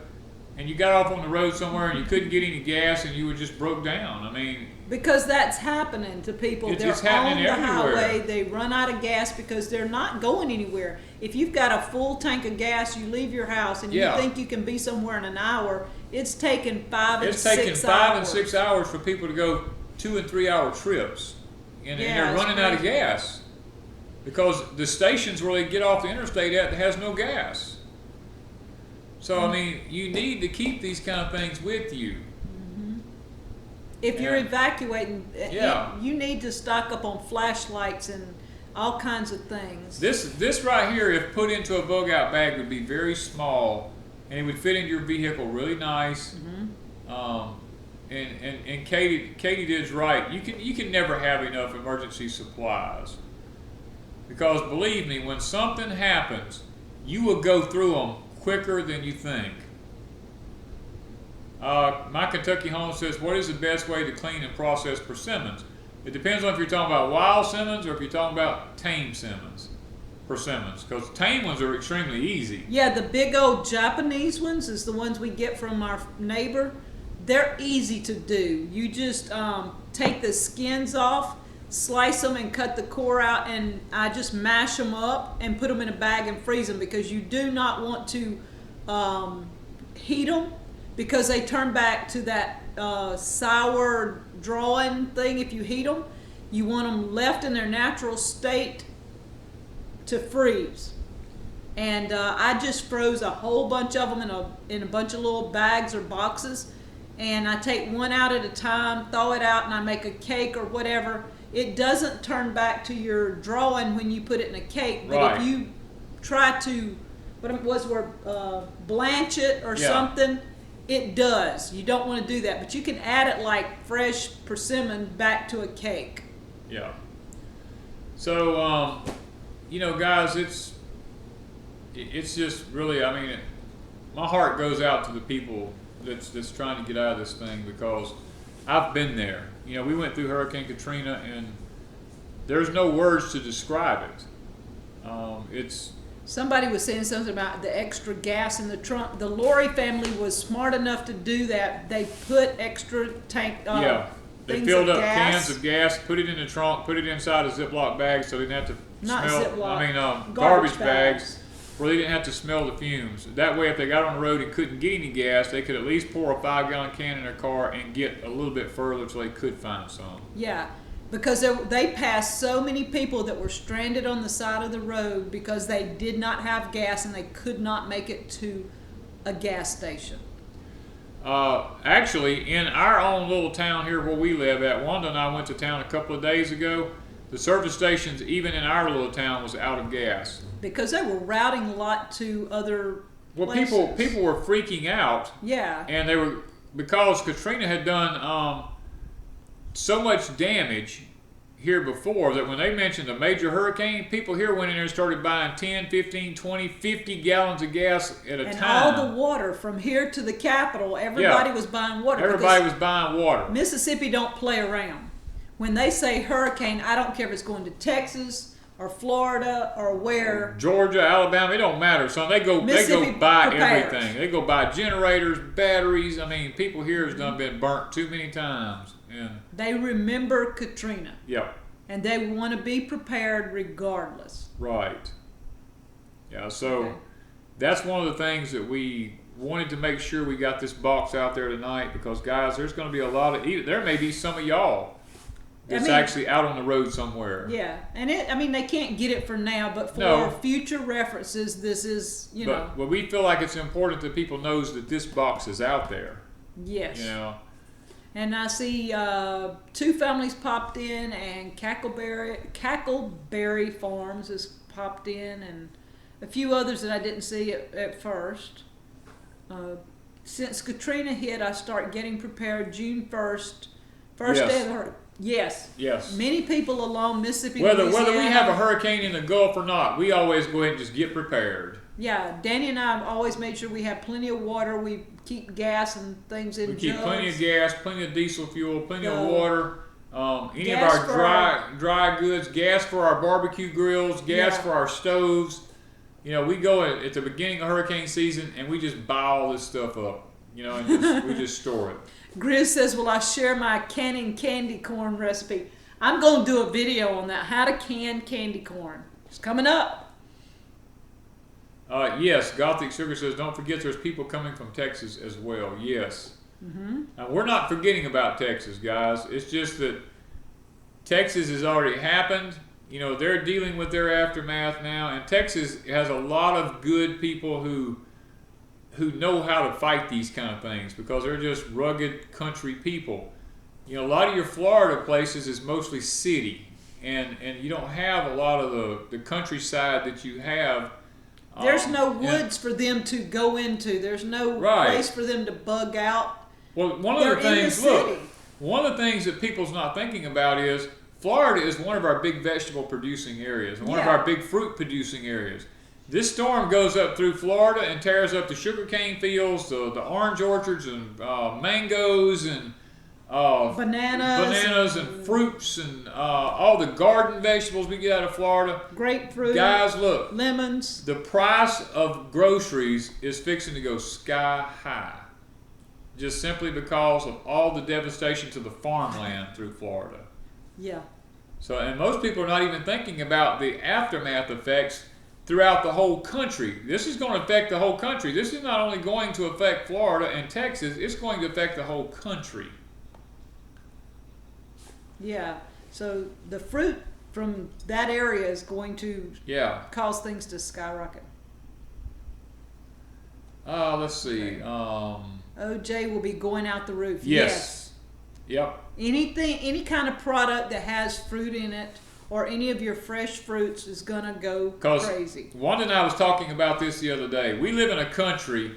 and you got off on the road somewhere and you couldn't get any gas and you were just broke down. I mean, because that's happening to people. It's they're on the everywhere. Highway, they run out of gas because they're not going anywhere. If you've got a full tank of gas, you leave your house and you think you can be somewhere in an hour, it's taking 5 and 6 hours. It's taking 5 and 6 hours for people to go 2 and 3 hour trips. And they're running out of gas because the stations where they get off the interstate at has no gas. So, I mean, you need to keep these kind of things with you. Mm-hmm. If you're evacuating, you need to stock up on flashlights and all kinds of things. This right here, if put into a bug out bag, would be very small and it would fit into your vehicle really nice. Mm-hmm. And Katie did right. You can never have enough emergency supplies because believe me, when something happens, you will go through them quicker than you think. My Kentucky Home says, what is the best way to clean and process persimmons? It depends on if you're talking about wild simmons or if you're talking about tame persimmons, because tame ones are extremely easy. Yeah, the big old Japanese ones is the ones we get from our neighbor. They're easy to do. You just take the skins off, slice them and cut the core out, and I just mash them up and put them in a bag and freeze them because you do not want to heat them because they turn back to that sour drawing thing if you heat them. You want them left in their natural state to freeze. And I just froze a whole bunch of them in a bunch of little bags or boxes. And I take one out at a time, thaw it out, and I make a cake or whatever. It doesn't turn back to your drawing when you put it in a cake, but if you try to, blanch it or something, it does. You don't want to do that, but you can add it like fresh persimmon back to a cake. Yeah. So, guys, it's just really, I mean, my heart goes out to the people that's trying to get out of this thing, because I've been there. You know, we went through Hurricane Katrina, and there's no words to describe it. It's Somebody was saying something about the extra gas in the trunk. The Lourie family was smart enough to do that. They put extra tank. yeah, they things filled of up gas. cans of gas, put it in the trunk, put it inside a Ziploc bag so they didn't have to Not smell. Ziploc, I mean, garbage bags where they didn't have to smell the fumes. That way, if they got on the road and couldn't get any gas, they could at least pour a 5-gallon can in their car and get a little bit further so they could find some. Yeah, because they passed so many people that were stranded on the side of the road because they did not have gas and they could not make it to a gas station. Actually, in our own little town here where we live at, Wanda and I went to town a couple of days ago. The service stations, even in our little town, was out of gas. Because they were routing a lot to other places. People were freaking out. Yeah. And they were, because Katrina had done so much damage here before, that when they mentioned a major hurricane, people here went in there and started buying 10, 15, 20, 50 gallons of gas at a time. And all the water from here to the Capitol, everybody was buying water. Everybody was buying water. Mississippi don't play around. When they say hurricane, I don't care if it's going to Texas or Florida or where. Georgia, Alabama, it don't matter, son. They go buy everything. They go buy generators, batteries. I mean, people here has done been burnt too many times. And they remember Katrina. Yep. And they want to be prepared regardless. Right. Yeah, so that's one of the things that we wanted to make sure we got this box out there tonight, because, guys, there's going to be a lot of, there may be some of y'all that's actually out on the road somewhere. Yeah, and they can't get it for now, but for future references, this is, you know. But we feel like it's important that people knows that this box is out there. Yes. You know. And I see 2 families popped in, and Cackleberry Farms has popped in, and a few others that I didn't see at first. Since Katrina hit, I start getting prepared June 1st, first day of the hurricane. Yes. Yes. Many people along Mississippi, whether we have a hurricane in the Gulf or not, we always go ahead and just get prepared. Yeah, Danny and I have always made sure we have plenty of water. We keep gas and things in jugs. We keep plenty of gas, plenty of diesel fuel, plenty of water. Any of our dry goods, gas for our barbecue grills, gas for our stoves. You know, we go at the beginning of hurricane season and we just buy all this stuff up. You know, and we just store it. Grizz says, "Will I share my canning candy corn recipe?" I'm going to do a video on that. How to can candy corn. It's coming up. Yes, Gothic Sugar says, "Don't forget there's people coming from Texas as well." Yes. Mm-hmm. Now, we're not forgetting about Texas, guys. It's just that Texas has already happened. You know, they're dealing with their aftermath now, and Texas has a lot of good people who know how to fight these kind of things, because they're just rugged country people. You know, a lot of your Florida places is mostly city, and you don't have a lot of the countryside that you have. There's no woods for them to go into. There's no place for them to bug out. Well, one of the things that people's not thinking about is Florida is one of our big vegetable producing areas, one of our big fruit producing areas. This storm goes up through Florida and tears up the sugarcane fields, the orange orchards, and mangoes, and bananas and fruits, and all the garden vegetables we get out of Florida. Grapefruit. Guys, look. Lemons. The price of groceries is fixing to go sky high, just simply because of all the devastation to the farmland through Florida. Yeah. So, and most people are not even thinking about the aftermath effects throughout the whole country. This is going to affect the whole country. This is not only going to affect Florida and Texas, it's going to affect the whole country. Yeah, so the fruit from that area is going to cause things to skyrocket. Let's see. OJ will be going out the roof. Yes. Yep. Any kind of product that has fruit in it, or any of your fresh fruits, is going to go crazy. Wanda and I was talking about this the other day. We live in a country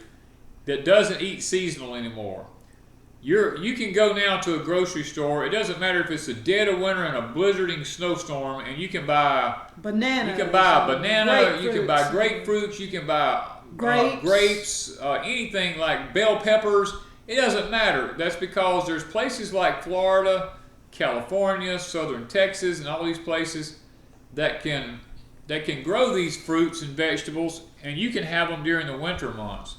that doesn't eat seasonal anymore. You can go now to a grocery store. It doesn't matter if it's the dead of winter and a blizzarding snowstorm, and you can buy bananas. You can buy a banana. You can buy grapefruits. grapefruits. You can buy Grapes. anything like bell peppers. It doesn't matter. That's because there's places like Florida, California, southern Texas, and all these places that can grow these fruits and vegetables, and you can have them during the winter months.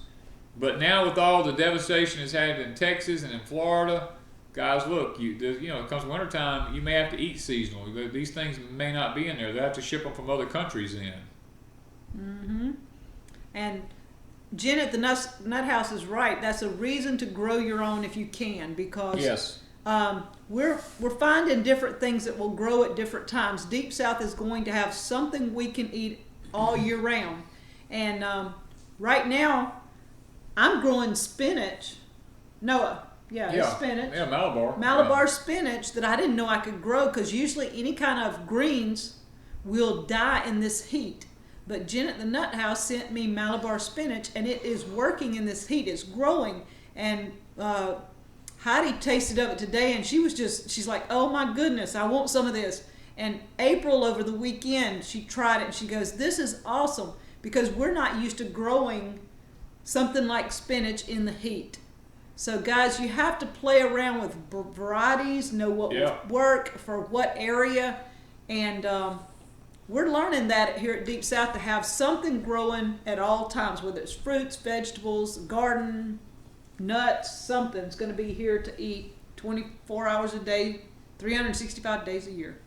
But now with all the devastation it's had in Texas and in Florida, guys, look, it comes wintertime, you may have to eat seasonal. These things may not be in there. They have to ship them from other countries in. Mm-hmm. And Jen at the Nut House is right. That's a reason to grow your own if you can, because yes. We're finding different things that will grow at different times. Deep South is going to have something we can eat all year round. And right now, I'm growing spinach. Noah, it's spinach. Yeah, Malabar. Malabar spinach that I didn't know I could grow, because usually any kind of greens will die in this heat. But Jen at the Nut House sent me Malabar spinach, and it is working in this heat. It's growing. And Heidi tasted of it today, and she's like, oh my goodness, I want some of this. And April over the weekend, she tried it, and she goes, this is awesome, because we're not used to growing something like spinach in the heat. So guys, you have to play around with varieties, know what will work for what area, and we're learning that here at Deep South, to have something growing at all times, whether it's fruits, vegetables, garden, nuts, something's going to be here to eat 24 hours a day, 365 days a year.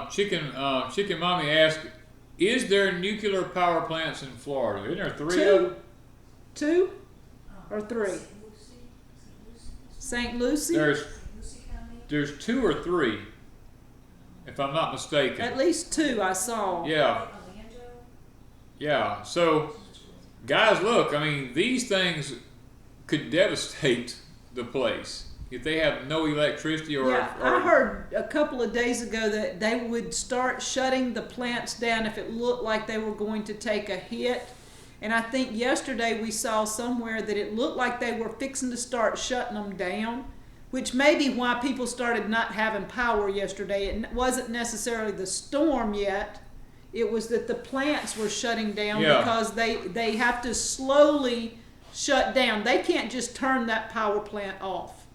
Chicken Mommy asked, is there nuclear power plants in Florida? Isn't there 3 of them? 2 or 3? St. Lucie? There's 2 or 3, if I'm not mistaken. At least 2 I saw. Yeah. Yeah. So, guys, look, I mean, these things could devastate the place if they have no electricity or... I heard a couple of days ago that they would start shutting the plants down if it looked like they were going to take a hit. And I think yesterday we saw somewhere that it looked like they were fixing to start shutting them down, which may be why people started not having power yesterday. It wasn't necessarily the storm yet. It was that the plants were shutting down because they have to slowly shut down. They can't just turn that power plant off.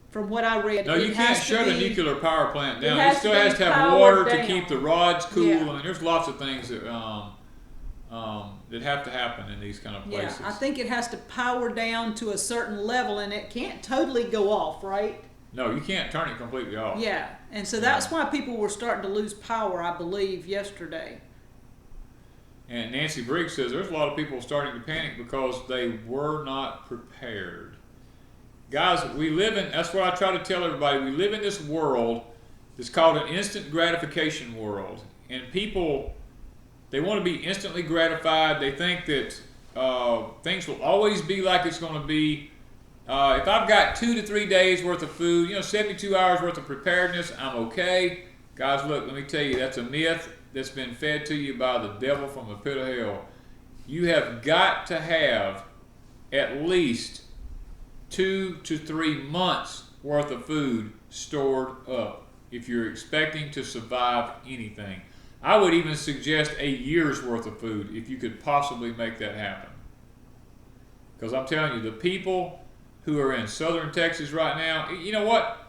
From what I read, no, you can't shut a nuclear power plant down. It still has to have water to keep the rods cool. Yeah. I mean, there's lots of things that that have to happen in these kind of places. Yeah, I think it has to power down to a certain level, and it can't totally go off, right? No, you can't turn it completely off. Yeah, and so that's why people were starting to lose power, I believe, yesterday. And Nancy Briggs says there's a lot of people starting to panic because they were not prepared. Guys, that's what I try to tell everybody, we live in this world that's called an instant gratification world. And people, they want to be instantly gratified. They think that things will always be like it's going to be. If I've got 2 to 3 days worth of food, 72 hours worth of preparedness, I'm okay. Guys, look, let me tell you, that's a myth that's been fed to you by the devil from the pit of hell. You have got to have at least 2 to 3 months worth of food stored up if you're expecting to survive anything. I would even suggest a year's worth of food if you could possibly make that happen. Because I'm telling you, the people who are in southern Texas right now, you know what?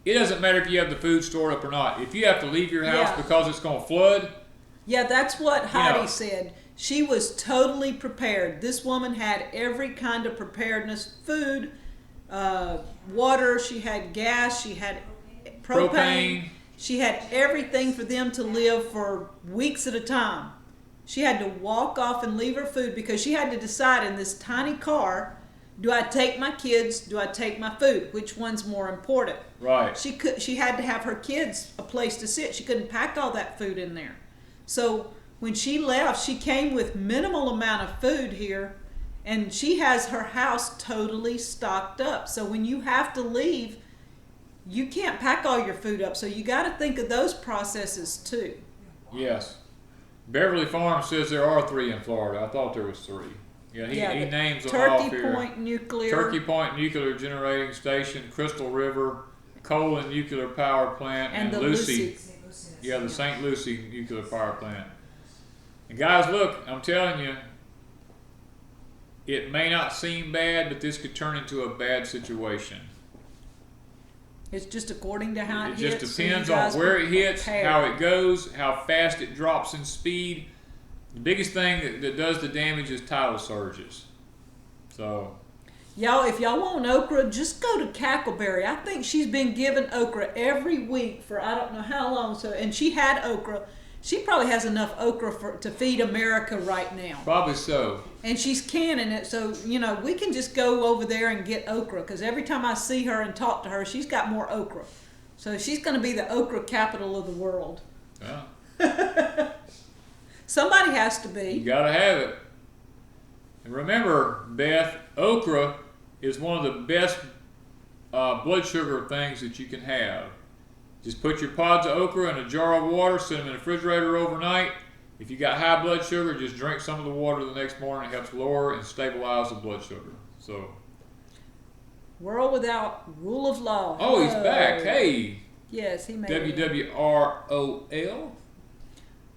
It doesn't matter if you have the food stored up or not. If you have to leave your house because it's going to flood. Yeah, that's what Heidi said. She was totally prepared. This woman had every kind of preparedness, food, water, she had gas, she had propane. She had everything for them to live for weeks at a time. She had to walk off and leave her food because she had to decide in this tiny car, do I take my kids, do I take my food? Which one's more important? Right. She had to have her kids a place to sit. She couldn't pack all that food in there. So when she left, she came with minimal amount of food here, and she has her house totally stocked up. So when you have to leave, you can't pack all your food up. So you got to think of those processes too. Yes. Beverly Farm says there are 3 in Florida. I thought there was 3. Yeah, he names them Turkey off here. Point Nuclear. Turkey Point Nuclear Generating Station, Crystal River, Colon Nuclear Power Plant, and Lucy. Yeah, the St. Lucie Nuclear Power Plant. And guys, look, I'm telling you, it may not seem bad, but this could turn into a bad situation. It's just according to how it hits. It just depends on where it hits, how it goes, how fast it drops in speed. The biggest thing that does the damage is tidal surges. So, y'all, if y'all want okra, just go to Cackleberry. I think she's been giving okra every week for I don't know how long. So, and she had okra. She probably has enough okra to feed America right now. Probably so. And she's canning it, so we can just go over there and get okra. Because every time I see her and talk to her, she's got more okra. So she's going to be the okra capital of the world. Yeah. Somebody has to be. You gotta have it. And remember, Beth, okra is one of the best blood sugar things that you can have. Just put your pods of okra in a jar of water, set them in the refrigerator overnight. If you got high blood sugar, just drink some of the water the next morning. It helps lower and stabilize the blood sugar. So, World without rule of law. oh, he's back. Hey. Yes, he made it. WWROL.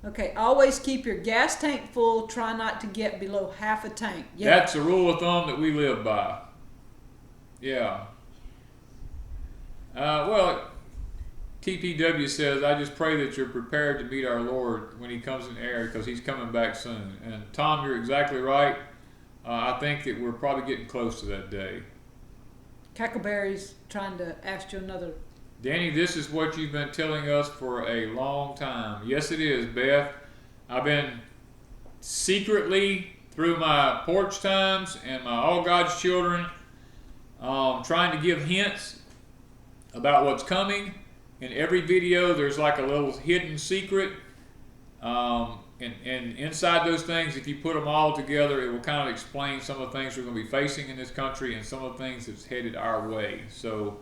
Okay, always keep your gas tank full. Try not to get below half a tank. Yeah. That's a rule of thumb that we live by. Yeah. Well, TPW says, I just pray that you're prepared to meet our Lord when he comes in air, because he's coming back soon. And Tom, you're exactly right. I think that we're probably getting close to that day. Cackleberry's trying to ask you another. Danny, this is what you've been telling us for a long time. Yes, it is, Beth. I've been secretly, through my porch times and my All God's Children, trying to give hints about what's coming. In every video, there's like a little hidden secret. And inside those things, if you put them all together, it will kind of explain some of the things we're going to be facing in this country and some of the things that's headed our way. So,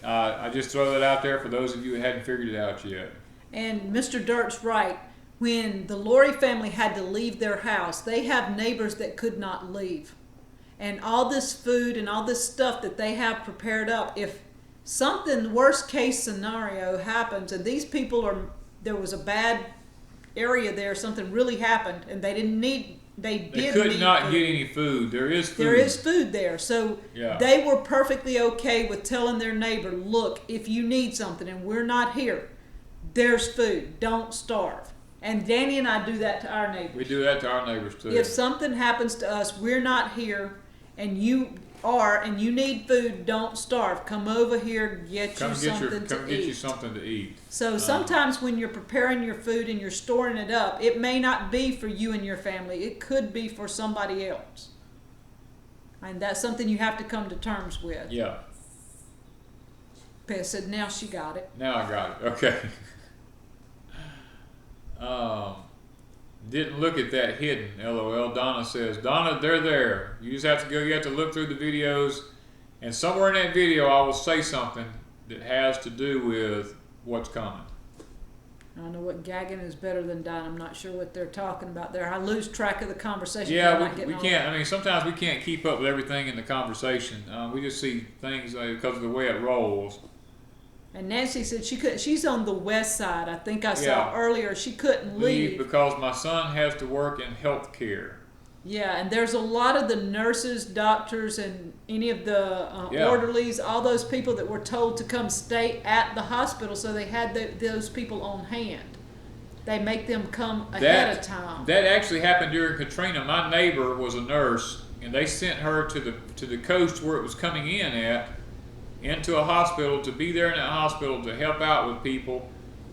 I just throw that out there for those of you who hadn't figured it out yet. And Mr. Dirt's right. When the Lourie family had to leave their house, they have neighbors that could not leave. And all this food and all this stuff that they have prepared up, if something worst case scenario happens and these people there was a bad area there, something really happened and they could not get any food. There is food. There is food there. So yeah. They were perfectly okay with telling their neighbor, look, if you need something and we're not here, there's food. Don't starve. And Danny and I do that to our neighbors. We do that to our neighbors too. If something happens to us, we're not here, and you are, and you need food, don't starve. Come over here, get you something to eat. So sometimes when you're preparing your food and you're storing it up, it may not be for you and your family. It could be for somebody else. And that's something you have to come to terms with. Yeah. Beth said, now she got it. Now I got it. Okay. Didn't look at that hidden, LOL. Donna says, Donna, they're there. You just have to go, you have to look through the videos, and somewhere in that video I will say something that has to do with what's coming. I don't know what gagging is better than dying. I'm not sure what they're talking about there. I lose track of the conversation. Yeah, we can't, I mean, sometimes we can't keep up with everything in the conversation. We just see things because of the way it rolls. And Nancy said she's on the west side. I think I saw earlier she couldn't leave because my son has to work in health care. Yeah, and there's a lot of the nurses, doctors, and any of the orderlies, all those people that were told to come stay at the hospital, so they had those people on hand. They make them come ahead of time. That actually happened during Katrina. My neighbor was a nurse, and they sent her to the coast where it was coming in at, into a hospital, to be there in that hospital to help out with people.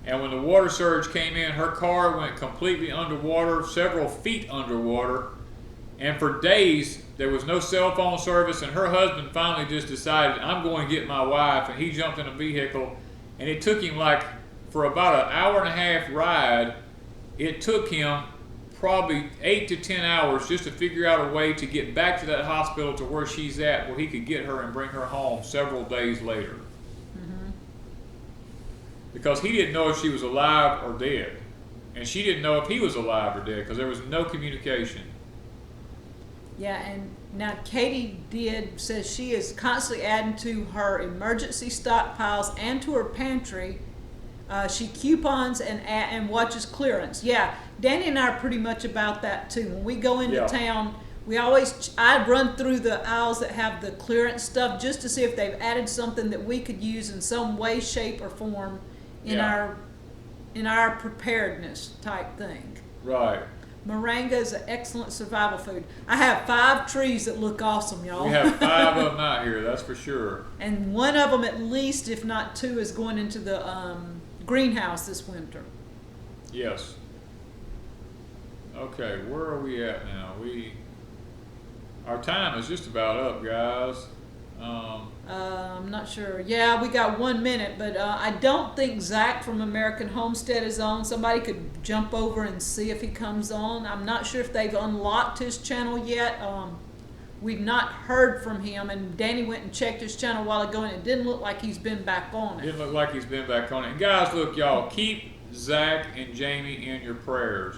And when the water surge came in, her car went completely underwater, several feet underwater, and for days there was no cell phone service. And her husband finally just decided, I'm going to get my wife, and he jumped in a vehicle, and it took him for about an hour and a half ride, it took him probably 8 to 10 hours just to figure out a way to get back to that hospital to where she's at, where he could get her and bring her home several days later. Mm-hmm. Because he didn't know if she was alive or dead. And she didn't know if he was alive or dead because there was no communication. Yeah, and now Katie says she is constantly adding to her emergency stockpiles and to her pantry. She coupons and watches clearance. Yeah, Danny and I are pretty much about that too. When we go into town, I run through the aisles that have the clearance stuff just to see if they've added something that we could use in some way, shape, or form in our preparedness type thing. Right. Moringa is an excellent survival food. I have 5 trees that look awesome, y'all. We have 5 of them out here, that's for sure. And one of them, at least, if not 2, is going into the greenhouse this winter. Yes. Okay, where are we at now? Our time is just about up, guys. I'm not sure. Yeah, we got 1 minute, but I don't think Zach from American Homestead is on. Somebody could jump over and see if he comes on. I'm not sure if they've unlocked his channel yet. We've not heard from him, and Danny went and checked his channel a while ago, and it didn't look like he's been back on it. Didn't look like he's been back on it. And guys, look, y'all, keep Zach and Jamie in your prayers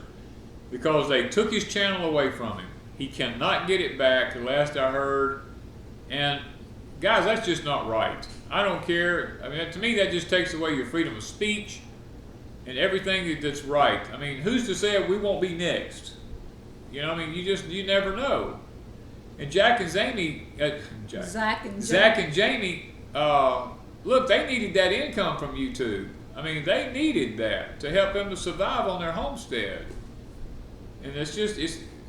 because they took his channel away from him. He cannot get it back, the last I heard. And guys, that's just not right. I don't care. I mean, to me, that just takes away your freedom of speech and everything that's right. I mean, who's to say we won't be next? You know, I mean, you never know. And Zach and Jamie, look, they needed that income from YouTube. I mean, they needed that to help them to survive on their homestead. And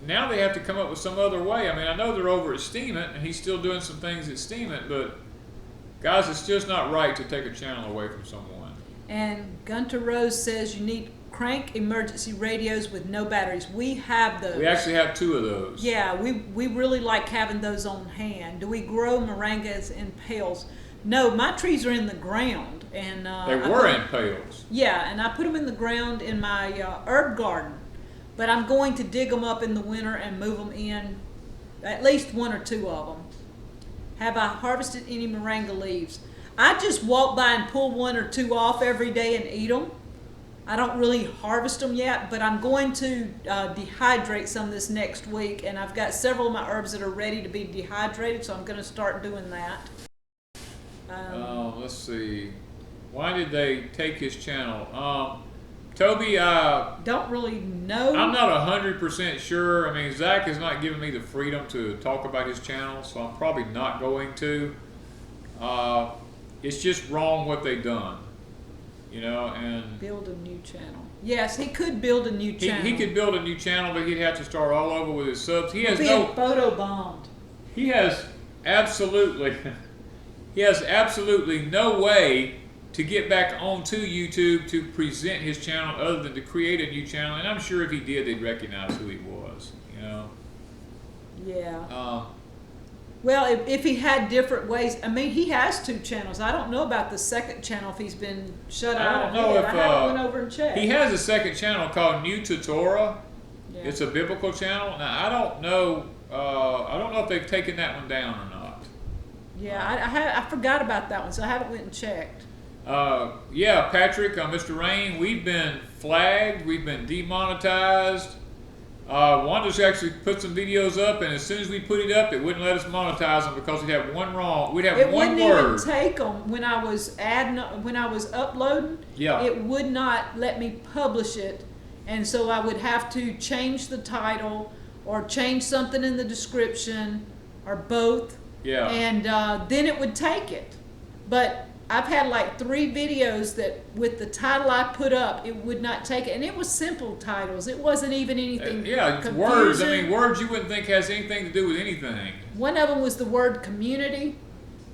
now they have to come up with some other way. I mean, I know they're over at Steam It, and he's still doing some things at Steam It, but guys, it's just not right to take a channel away from someone. And Gunter Rose says you need crank emergency radios with no batteries. We have those. We actually have 2 of those. Yeah, we really like having those on hand. Do we grow moringas in pails? No, my trees are in the ground. And they were in pails. Yeah, and I put them in the ground in my herb garden. But I'm going to dig them up in the winter and move them in, at least 1 or 2 of them. Have I harvested any moringa leaves? I just walk by and pull 1 or 2 off every day and eat them. I don't really harvest them yet, but I'm going to dehydrate some this next week, and I've got several of my herbs that are ready to be dehydrated, so I'm going to start doing that. Let's see. Why did they take his channel? Toby, don't really know. I'm not 100% sure. I mean, Zach has not given me the freedom to talk about his channel, so I'm probably not going to. It's just wrong what they've done, you know. And build a new channel. Yes, he could build a new channel. He could build a new channel, but he'd have to start all over with his subs. He has no photo bombed. He has absolutely no way to get back onto YouTube to present his channel other than to create a new channel. And I'm sure if he did, they'd recognize who he was, you know? Yeah. Well, if he had different ways, I mean, he has 2 channels. I don't know about the second channel if he's been shut out. I don't know if I haven't went over and checked. He has a second channel called New to Torah. Yeah. It's a biblical channel. Now, I don't know if they've taken that one down or not. Yeah, I forgot about that one, so I haven't went and checked. Yeah, Patrick, Mr. Rain, we've been flagged, we've been demonetized. Wanda's actually put some videos up, and as soon as we put it up, it wouldn't let us monetize them because we'd have one wrong. We'd have one word. It wouldn't even take them when I was uploading. Yeah. It would not let me publish it, and so I would have to change the title or change something in the description or both. Yeah. And then it would take it, but I've had like 3 videos that with the title I put up, it would not take it. And it was simple titles. It wasn't even anything confusing. Words. I mean, words you wouldn't think has anything to do with anything. One of them was the word community.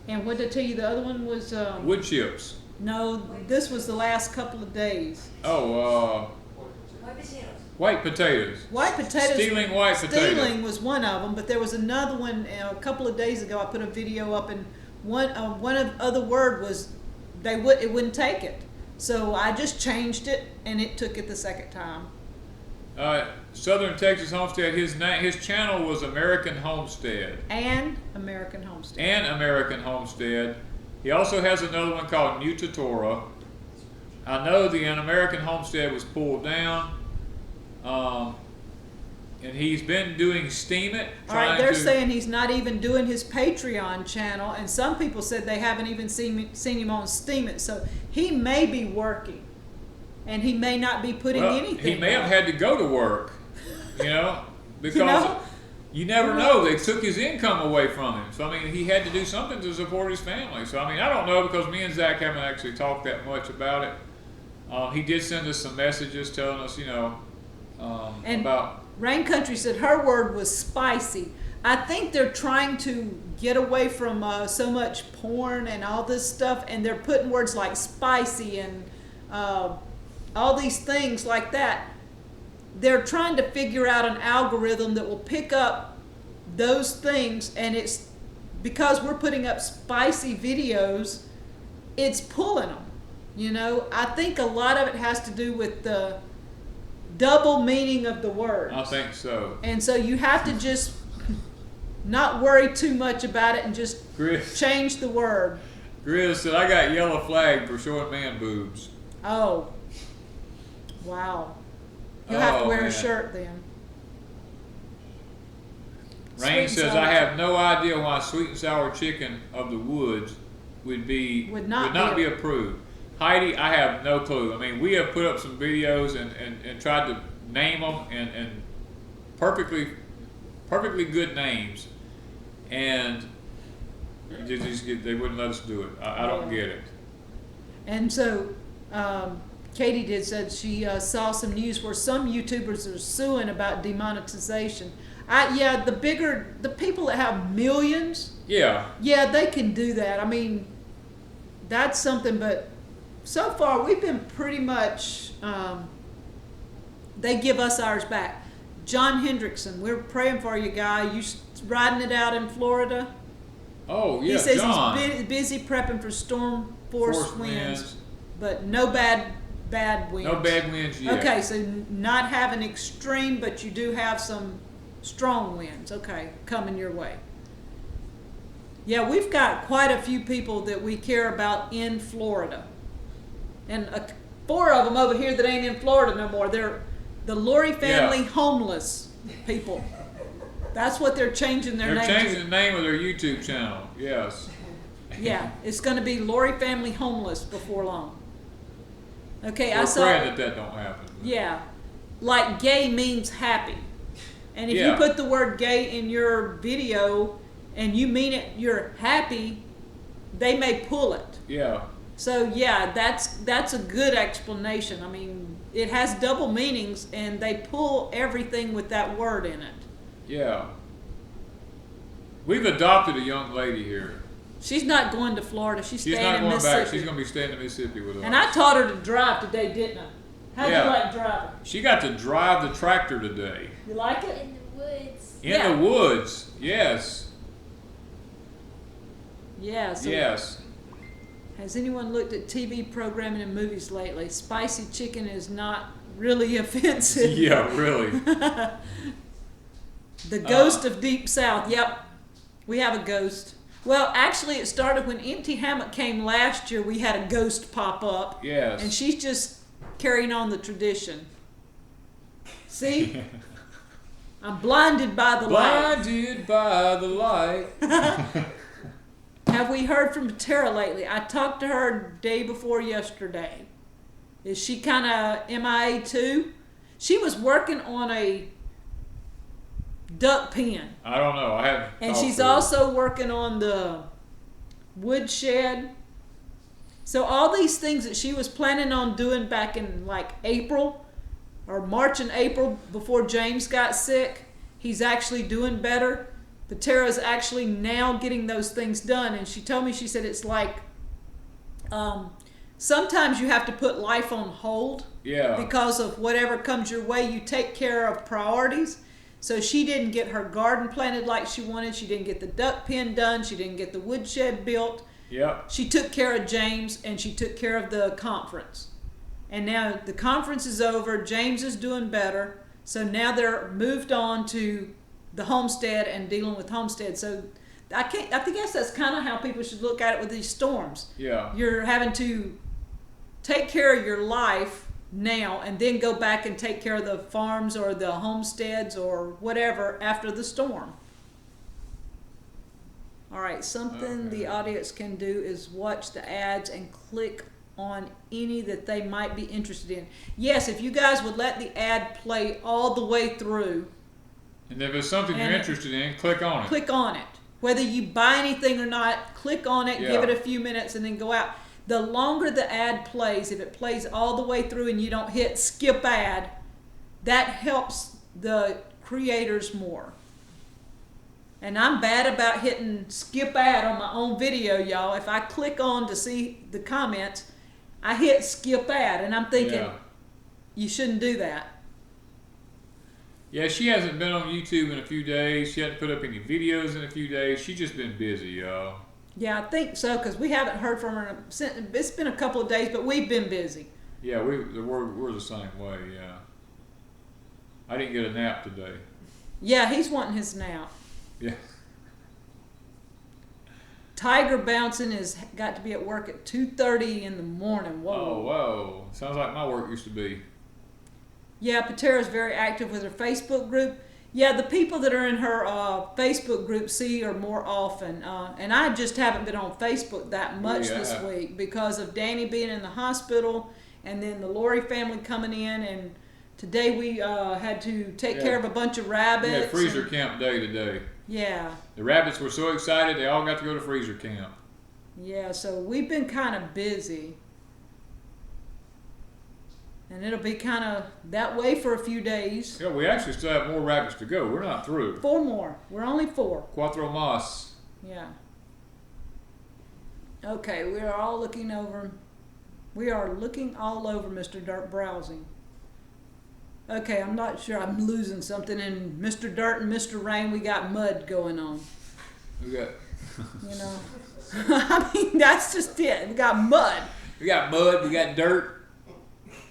And what did I tell you? The other one was... wood chips. No, this was the last couple of days. Oh, white potatoes. White potatoes. Stealing white potatoes. Stealing was one of them, but there was another one a couple of days ago. I put a video up, and one of other word was it wouldn't take it. So I just changed it, and it took it the second time. Southern Texas Homestead. His channel was American Homestead. And American Homestead. And American Homestead. He also has another one called New to Torah. I know the American Homestead was pulled down. And he's been doing Steam It. All right, they're saying he's not even doing his Patreon channel, and some people said they haven't even seen him on Steam It. So he may be working, and he may not be putting anything. He may have had to go to work, because you never Right. know. They took his income away from him. So, I mean, he had to do something to support his family. So, I mean, I don't know, because me and Zach haven't actually talked that much about it. He did send us some messages telling us, about... Rain Country said her word was spicy. I think they're trying to get away from so much porn and all this stuff, and they're putting words like spicy and all these things like that. They're trying to figure out an algorithm that will pick up those things, and it's because we're putting up spicy videos, it's pulling them. I think a lot of it has to do with the double meaning of the words. I think so. And so you have to just not worry too much about it and just change the word. Grizz said, I got yellow flag for showing man boobs. Oh. Wow. You'll have to wear a shirt then. Rain says, I have no idea why sweet and sour chicken of the woods would not be approved. Heidi, I have no clue. I mean, we have put up some videos and tried to name them and perfectly good names, and they wouldn't let us do it. I don't get it. And so Katie said she saw some news where some YouTubers are suing about demonetization. The people that have millions, they can do that. I mean, that's something, but so far we've been pretty much, they give us ours back. John Hendrickson, we're praying for you, guy. You riding it out in Florida? Oh, yeah, He says John. he's busy prepping for storm force winds, but no bad winds. No bad winds yet. Okay, so not having extreme, but you do have some strong winds, coming your way. Yeah, we've got quite a few people that we care about in Florida. And 4 of them over here that ain't in Florida no more. They're the Lourie Family Homeless people. That's what they're changing their name to. They're changing the name of their YouTube channel, yes. Yeah, it's going to be Lourie Family Homeless before long. Okay, We're praying that don't happen. Yeah, like gay means happy. And if you put the word gay in your video and you mean it, you're happy, they may pull it. Yeah. So yeah, that's a good explanation. I mean, it has double meanings, and they pull everything with that word in it. Yeah. We've adopted a young lady here. She's not going to Florida. She's staying not in going Mississippi. back. She's going to be staying in Mississippi with us. And I taught her to drive today, didn't I? How'd you like driving? She got to drive the tractor today. You like it? In the woods. In the woods, yes. Yeah. So Yes. has anyone looked at TV programming and movies lately? Spicy chicken is not really offensive. Yeah, really. The ghost of Deep South. Yep, we have a ghost. Well, actually, it started when Empty Hammock came last year. We had a ghost pop up. Yes. And she's just carrying on the tradition. See? I'm blinded by the light. Blinded by the light. Have we heard from Tara lately? I talked to her day before yesterday. Is she kind of MIA too? She was working on a duck pen. I don't know. I haven't. And she's also working on the woodshed. So all these things that she was planning on doing back in like April or March and April before James got sick, he's actually doing better. But Tara's actually now getting those things done. And she told me, she said it's like sometimes you have to put life on hold. Yeah. Because of whatever comes your way, you take care of priorities. So she didn't get her garden planted like she wanted. She didn't get the duck pen done. She didn't get the woodshed built. Yep. She took care of James, and she took care of the conference. And now the conference is over. James is doing better. So now they're moved on to the homestead and dealing with homestead. So I guess that's kind of how people should look at it with these storms. Yeah. You're having to take care of your life now and then go back and take care of the farms or the homesteads or whatever after the storm. All right, something the audience can do is watch the ads and click on any that they might be interested in. Yes, if you guys would let the ad play all the way through. And if it's something you're interested in, click on it. Click on it. Whether you buy anything or not, click on it, give it a few minutes, and then go out. The longer the ad plays, if it plays all the way through and you don't hit skip ad, that helps the creators more. And I'm bad about hitting skip ad on my own video, y'all. If I click on to see the comments, I hit skip ad, and I'm thinking, you shouldn't do that. Yeah, she hasn't been on YouTube in a few days. She hasn't put up any videos in a few days. She's just been busy, y'all. Yeah, I think so, because we haven't heard from her. It's been a couple of days, but we've been busy. Yeah, we're the same way, yeah. I didn't get a nap today. Yeah, he's wanting his nap. Yeah. Tiger Bouncing has got to be at work at 2:30 in the morning. Whoa. Oh, whoa. Sounds like my work used to be. Yeah, Patera's very active with her Facebook group. Yeah, the people that are in her Facebook group see her more often. And I just haven't been on Facebook that much this week because of Danny being in the hospital and then the Lourie family coming in. And today we had to take care of a bunch of rabbits. Yeah, freezer camp day today. Yeah. The rabbits were so excited they all got to go to freezer camp. Yeah, so we've been kind of busy. And it'll be kind of that way for a few days. Yeah, we actually still have more rabbits to go. We're not through. 4 more. We're only 4. Cuatro más. Yeah. Okay, we are all looking over. We are looking all over Mr. Dirt browsing. Okay, I'm not sure. I'm losing something in Mr. Dirt and Mr. Rain. We got mud going on. We got. You know, I mean that's just it. We got mud. We got mud. We got dirt.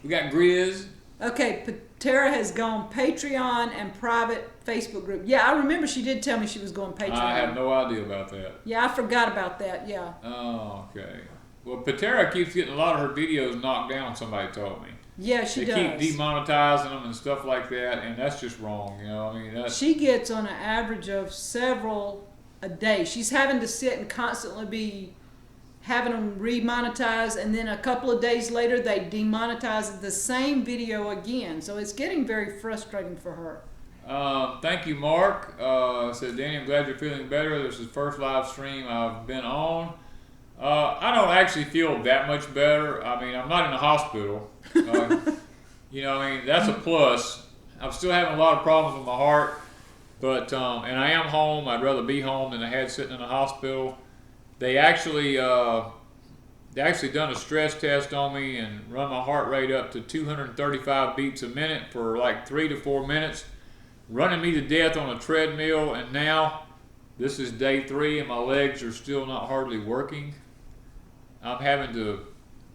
We got grizz. Okay, Patera has gone Patreon and private Facebook group. Yeah, I remember she did tell me she was going Patreon. I have no idea about that. Yeah, I forgot about that. Yeah. Oh, okay. Well, Patera keeps getting a lot of her videos knocked down. Somebody told me. Yeah, she does. They keep demonetizing them and stuff like that, and that's just wrong. You know, I mean, she gets on an average of several a day. She's having to sit and constantly be having them remonetized, and then a couple of days later they demonetize the same video again. So it's getting very frustrating for her. Thank you, Mark. Said Danny, I'm glad you're feeling better. This is the first live stream I've been on. I don't actually feel that much better. I mean, I'm not in the hospital. You know, I mean, that's a plus. I'm still having a lot of problems with my heart, but and I am home. I'd rather be home than I had sitting in the hospital. They actually done a stress test on me and run my heart rate up to 235 beats a minute for like 3 to 4 minutes, running me to death on a treadmill. And now this is day 3 and my legs are still not hardly working. I'm having to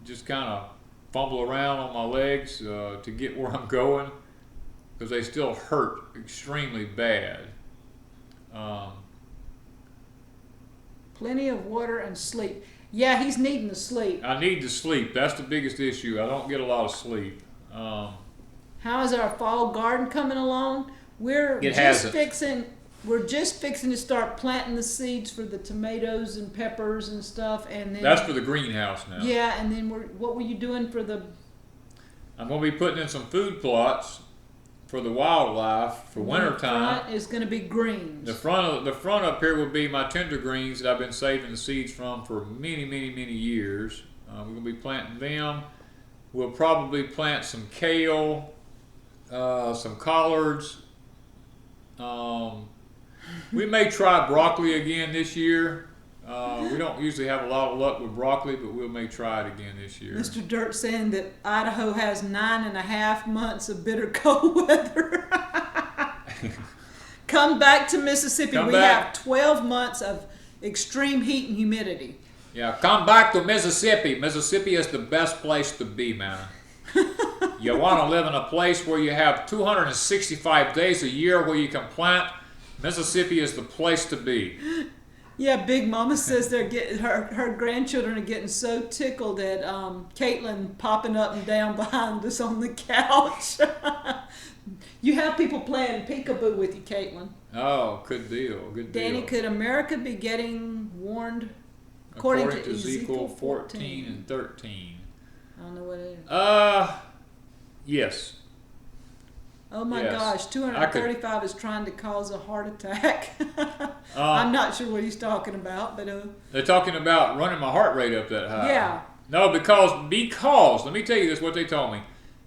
just kind of fumble around on my legs to get where I'm going because they still hurt extremely bad. Plenty of water and sleep. Yeah, he's needing to sleep. I need to sleep. That's the biggest issue. I don't get a lot of sleep. How is our fall garden coming along? We're just fixing to start planting the seeds for the tomatoes and peppers and stuff, and then that's for the greenhouse now. Yeah, and then what were you doing for the? I'm going to be putting in some food plots for the wildlife for wintertime. The front is going to be greens. The front up here will be my tender greens that I've been saving the seeds from for many years. We're going to be planting them. We'll probably plant some kale, some collards. We may try broccoli again this year. We don't usually have a lot of luck with broccoli, but we may try it again this year. Mr. Dirt saying that Idaho has 9.5 months of bitter cold weather. Come back to Mississippi. We have 12 months of extreme heat and humidity. Yeah, come back to Mississippi. Mississippi is the best place to be, man. You want to live in a place where you have 265 days a year where you can plant. Mississippi is the place to be. Yeah, Big Mama says they're getting her grandchildren are getting so tickled at Caitlin popping up and down behind us on the couch. You have people playing peekaboo with you, Caitlin. Oh, good deal. Good deal. Danny, could America be getting warned According to to Ezekiel 14 and 13. I don't know what it is. Yes. Oh my Yes. gosh, 235 is trying to cause a heart attack. Uh, I'm not sure what he's talking about, but They're talking about running my heart rate up that high. yeah. No, because let me tell you this, what they told me.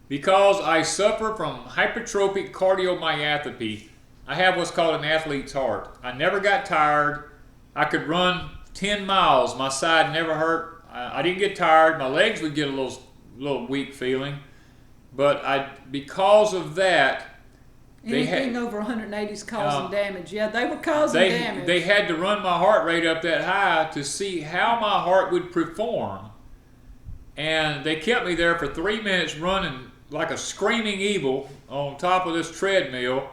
Because I suffer from hypertrophic cardiomyopathy, I have what's called an athlete's heart. I never got tired. I could run 10 miles. My side never hurt. I didn't get tired. My legs would get a little weak feeling. But because of that, Anything over 180 is causing damage. Yeah, they were causing damage. They had to run my heart rate up that high to see how my heart would perform. And they kept me there for 3 minutes running like a screaming eagle on top of this treadmill.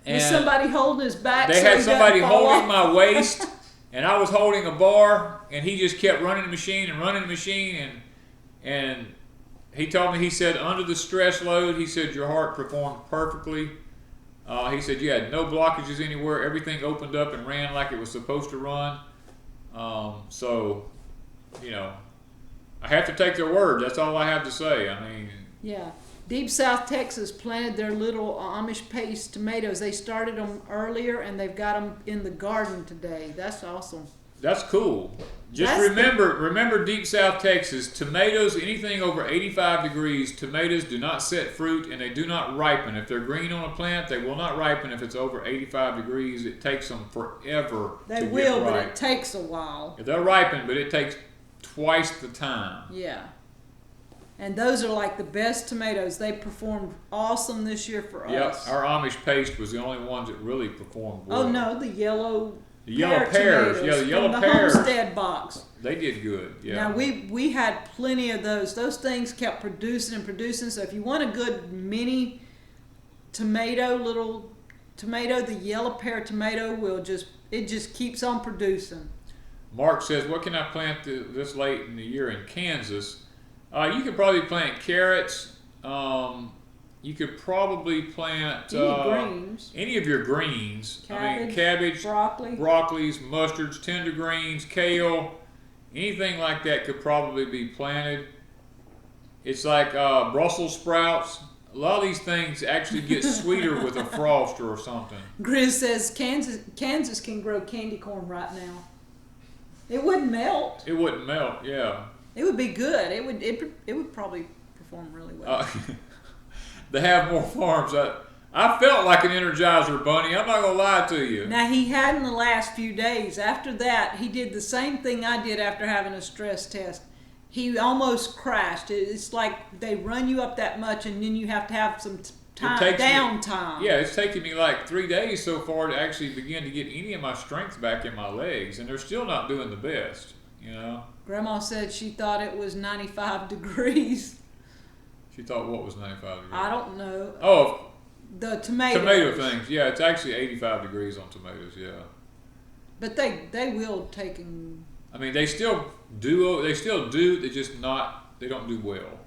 And was somebody holding his back? they had somebody holding my waist, and I was holding a bar, and he just kept running the machine and running the machine. And he told me, he said, under the stress load, he said, your heart performed perfectly. He said, you had no blockages anywhere. Everything opened up and ran like it was supposed to run. So, you know, I have to take their word. That's all I have to say. I mean, yeah. Deep South Texas planted their little Amish paste tomatoes. They started them earlier, and they've got them in the garden today. That's awesome. that's cool. Just remember Deep South Texas, tomatoes, anything over 85 degrees, tomatoes do not set fruit and they do not ripen. If they're green on a plant, they will not ripen if it's over 85 degrees. It takes them forever to They will, get but ripe. it takes a while. They'll ripen, but it takes twice the time. Yeah. And those are like the best tomatoes. They performed awesome this year for us. Our Amish paste was the only ones that really performed well. Oh no, the yellow pears. Yeah, the yellow from pears. the Homestead box. They did good. Yeah. Now we had plenty of those. Those things kept producing and producing. So if you want a good mini little tomato, the yellow pear tomato it just keeps on producing. Mark says, what can I plant this late in the year in Kansas? You could probably plant carrots. You could probably plant greens. any of your greens. Cabbage, broccoli, broccolis, mustards, tender greens, kale, anything like that could probably be planted. It's like Brussels sprouts. A lot of these things actually get sweeter with a frost or something. Grizz says Kansas can grow candy corn right now. It wouldn't melt. It wouldn't melt, yeah. It would be good. It would probably perform really well. They have more farms. I felt like an Energizer bunny. I'm not gonna lie to you. Now he had in the last few days. After that, he did the same thing I did after having a stress test. He almost crashed. It's like they run you up that much, and then you have to have some downtime. Yeah, it's taken me like 3 days so far to actually begin to get any of my strength back in my legs, and they're still not doing the best. You know. Grandma said she thought it was 95 degrees. She thought what was 95 degrees? I don't know. Oh, the tomatoes. Tomato things. Yeah, it's actually 85 degrees on tomatoes. Yeah. But they will take and. I mean, they still do. They still do. They just not. They don't do well.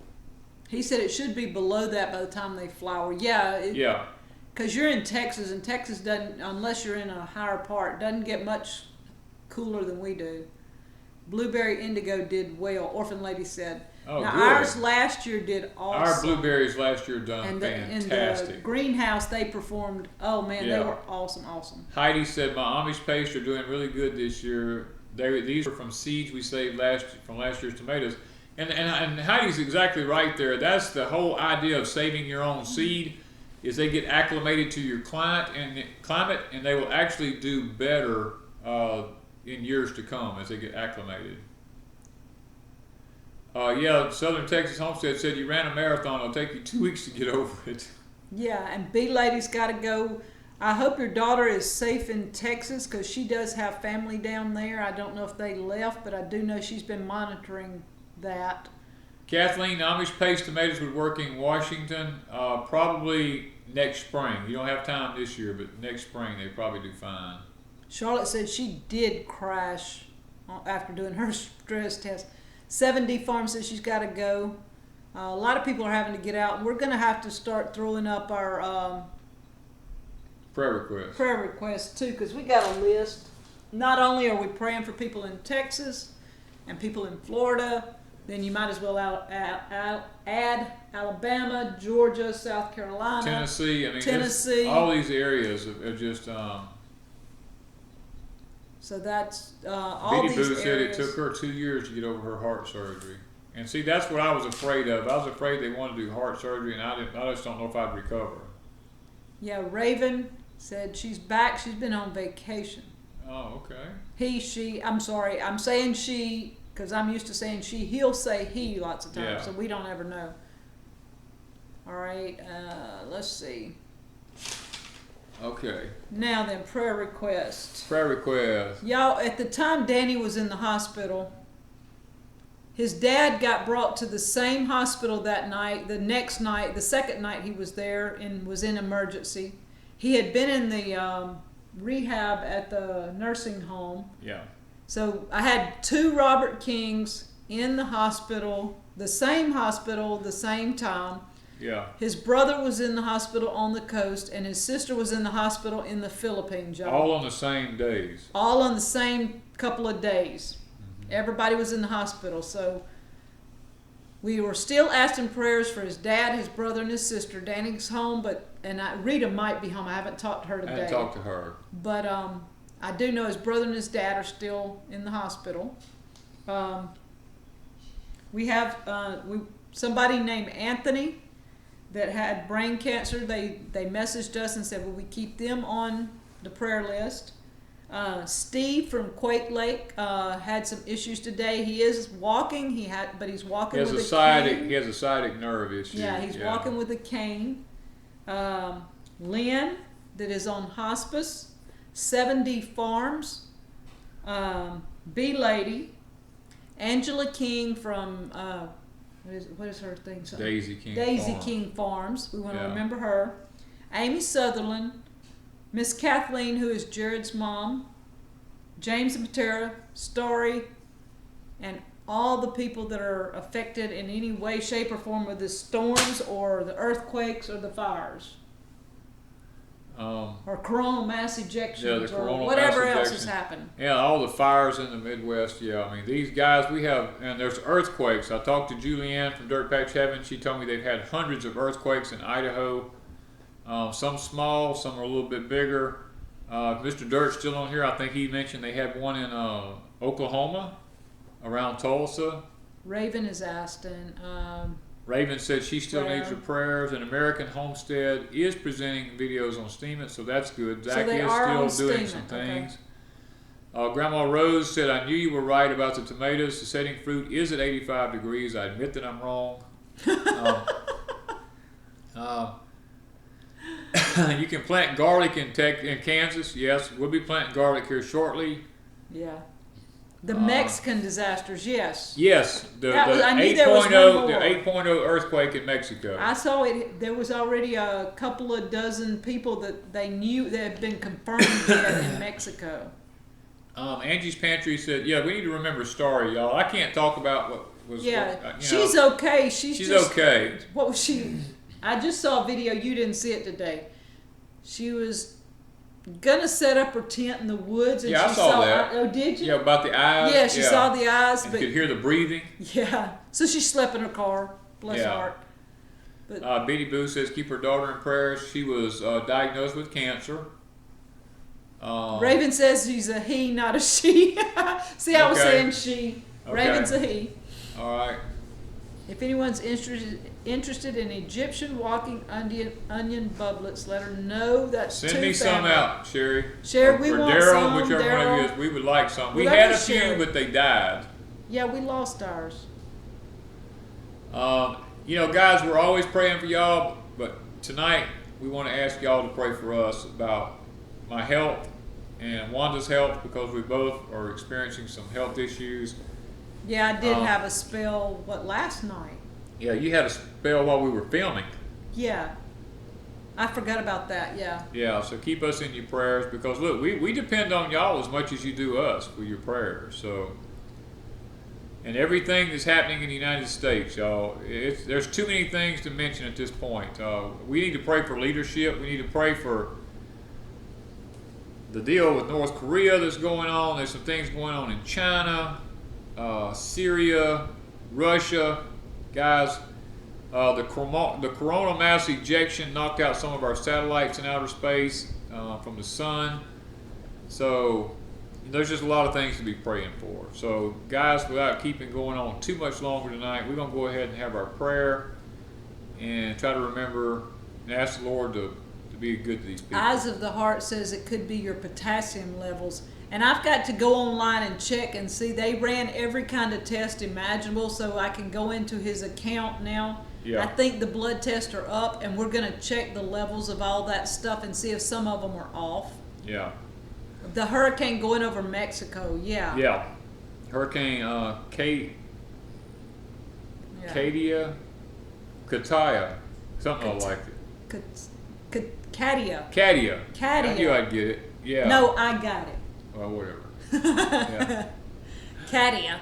He said it should be below that by the time they flower. Yeah. Yeah. Because you're in Texas, and Texas doesn't, unless you're in a higher part, doesn't get much cooler than we do. Blueberry indigo did well, Orphan Lady said. Oh, now, good. Ours last year did awesome. Our blueberries last year done fantastic. In the greenhouse, they performed, oh man, Yeah. they were awesome. Heidi said, my Amish paste are doing really good this year. These are from seeds we saved from last year's tomatoes. And Heidi's exactly right there. That's the whole idea of saving your own seed, is they get acclimated to your climate, and they will actually do better in years to come as they get acclimated. Yeah, Southern Texas Homestead said you ran a marathon. It'll take you 2 weeks to get over it. Yeah, and B Lady's got to go. I hope your daughter is safe in Texas, because she does have family down there. I don't know if they left, but I do know she's been monitoring that. Kathleen, Amish paste tomatoes would work in Washington probably next spring. You don't have time this year, but next spring they probably do fine. Charlotte said she did crash after doing her stress test. 7D Farm says she's got to go. A lot of people are having to get out. We're going to have to start throwing up our Prayer requests too, because we got a list. Not only are we praying for people in Texas and people in Florida, then you might as well add Alabama, Georgia, South Carolina, Tennessee. I mean, Tennessee. All these areas are just. So that's all Betty these Boo areas. said it took her 2 years to get over her heart surgery. And see, that's what I was afraid of. I was afraid they wanted to do heart surgery, and I just don't know if I'd recover. Yeah, Raven said she's back. She's been on vacation. Oh, okay. He, she. I'm sorry. I'm saying she because I'm used to saying she. He'll say he lots of times, Yeah. so we don't ever know. All right. Let's see. Okay. Now then, prayer requests. Prayer request. Y'all, at the time Danny was in the hospital, his dad got brought to the same hospital that night. The next night, the second night he was there and was in emergency. He had been in the rehab at the nursing home. Yeah. So I had 2 Robert Kings in the hospital, the same time. Yeah. His brother was in the hospital on the coast, and his sister was in the hospital in the Philippines, y'all. All on the same days. All on the same couple of days. Mm-hmm. Everybody was in the hospital. So we were still asking prayers for his dad, his brother, and his sister. Danny's home, Rita might be home. I haven't talked to her today. I haven't talked to her. But I do know his brother and his dad are still in the hospital. We have somebody named Anthony that had brain cancer. They messaged us and said, will we keep them on the prayer list? Steve from Quake Lake had some issues today. He is walking. But he's walking with a cane. He has a sciatic nerve issue. Yeah, he's walking with a cane. Lynn, that is on hospice. 7D Farms. B Lady. Angela King from what is her thing? Daisy King Daisy King Farms. We want to Yeah. remember her. Amy Sutherland. Miss Kathleen, who is Jared's mom. James and Patera. Story. And all the people that are affected in any way, shape, or form with the storms or the earthquakes or the fires. Or coronal mass ejections or whatever else has happened. Yeah, all the fires in the Midwest. Yeah, I mean, these guys we have, and there's earthquakes. I talked to Julianne from Dirt Patch Heaven. She told me they've had hundreds of earthquakes in Idaho. Some small, some are a little bit bigger. Mr. Dirt's still on here. I think he mentioned they had one in Oklahoma, around Tulsa. Raven is asking. Raven said she still needs her prayers, and American Homestead is presenting videos on Steemit, so that's good. Zach is still doing some things. Grandma Rose said, I knew you were right about the tomatoes. The setting fruit is at 85 degrees. I admit that I'm wrong. You can plant garlic in Kansas. Yes, we'll be planting garlic here shortly. Yeah. The Mexican disasters, yes. Yes, the 8.0 earthquake in Mexico. I saw it. There was already a couple of dozen people that they knew that had been confirmed dead in Mexico. Angie's Pantry said, "Yeah, we need to remember Starry, y'all. I can't talk about what was. Yeah, she's okay. She's okay. What was she? I just saw a video. You didn't see it today. She was gonna set up her tent in the woods, and I saw that. Oh, did you? Yeah, about the eyes. Yeah, she saw the eyes, and but you could hear the breathing. Yeah, so she slept in her car. Bless her heart. But Betty Boo says keep her daughter in prayers. She was diagnosed with cancer. Raven says she's a he, not a she. See, I was saying she. Okay. Raven's a he. All right. If anyone's interested in Egyptian walking onion bublets, let her know. That's Send me some out, Sherry. Sherry, we want Daryl, some. whichever Daryl. one of you is. We would like some. We Well, had a that's few, Sherry. but they died. Yeah, we lost ours. Guys, we're always praying for y'all, but tonight we want to ask y'all to pray for us about my health and Wanda's health, because we both are experiencing some health issues. Yeah, I did have a spell, last night? Yeah, you had a spell while we were filming. Yeah. I forgot about that, yeah. Yeah, so keep us in your prayers because look, we depend on y'all as much as you do us with your prayers. So, and everything that's happening in the United States, y'all, there's too many things to mention at this point. We need to pray for leadership. We need to pray for the deal with North Korea that's going on. There's some things going on in China, Syria, Russia. Guys, the coronal mass ejection knocked out some of our satellites in outer space from the sun. So there's just a lot of things to be praying for. So guys, without keeping going on too much longer tonight, we're going to go ahead and have our prayer and try to remember and ask the Lord to be good to these people. Eyes of the Heart says it could be your potassium levels. And I've got to go online and check and see. They ran every kind of test imaginable, so I can go into his account now. Yeah. I think the blood tests are up, and we're going to check the levels of all that stuff and see if some of them are off. Yeah. The hurricane going over Mexico, yeah. Yeah. Hurricane Katia, something like it. Katia. I knew I'd get it. Yeah. No, I got it. Well, whatever. Yeah. Katia.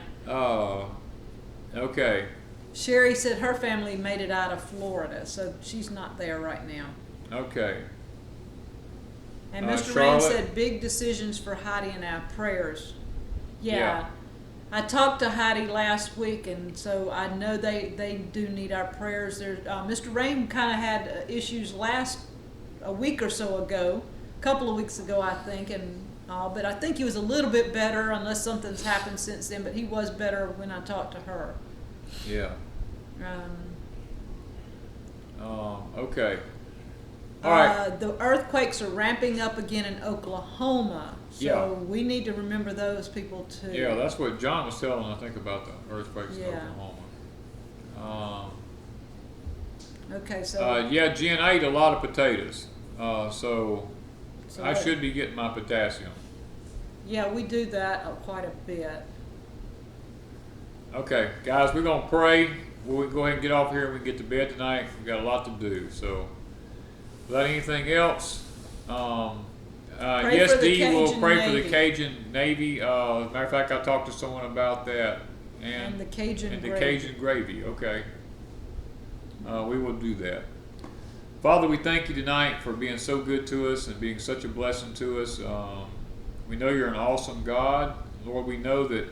Okay. Sherry said her family made it out of Florida, so she's not there right now. Okay. And Mr. Rain said big decisions for Heidi and our prayers. Yeah. I talked to Heidi last week, and so I know they do need our prayers. Mr. Rain kind of had issues a week or so ago, a couple of weeks ago, I think, but I think he was a little bit better, unless something's happened since then. But he was better when I talked to her. Yeah. Okay. All right. The earthquakes are ramping up again in Oklahoma, so we need to remember those people too. Yeah, that's what John was telling, I think, about the earthquakes in Oklahoma. Okay, so Jen, I eat a lot of potatoes, so I should be getting my potassium. Yeah, we do that quite a bit. Okay, guys, we're gonna pray. We'll go ahead and get off here and we can get to bed tonight. We've got a lot to do, so without anything else, yes, Dee will pray for the Cajun Navy. As a matter of fact, I talked to someone about that. And the Cajun gravy. Cajun gravy, okay. We will do that. Father, we thank you tonight for being so good to us and being such a blessing to us. We know you're an awesome God. Lord, we know that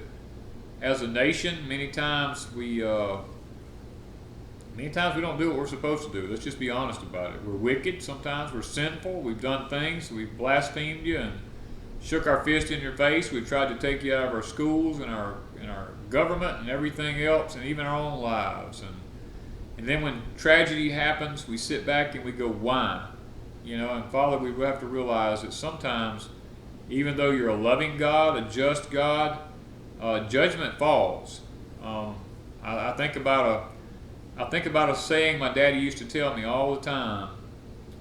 as a nation, many times we don't do what we're supposed to do. Let's just be honest about it. We're wicked. Sometimes we're sinful. We've done things. We've blasphemed you and shook our fist in your face. We've tried to take you out of our schools and our government and everything else, and even our own lives. And then when tragedy happens, we sit back and we go, why? And Father, we have to realize that sometimes, even though you're a loving God, a just God, judgment falls. I think about a saying my daddy used to tell me all the time.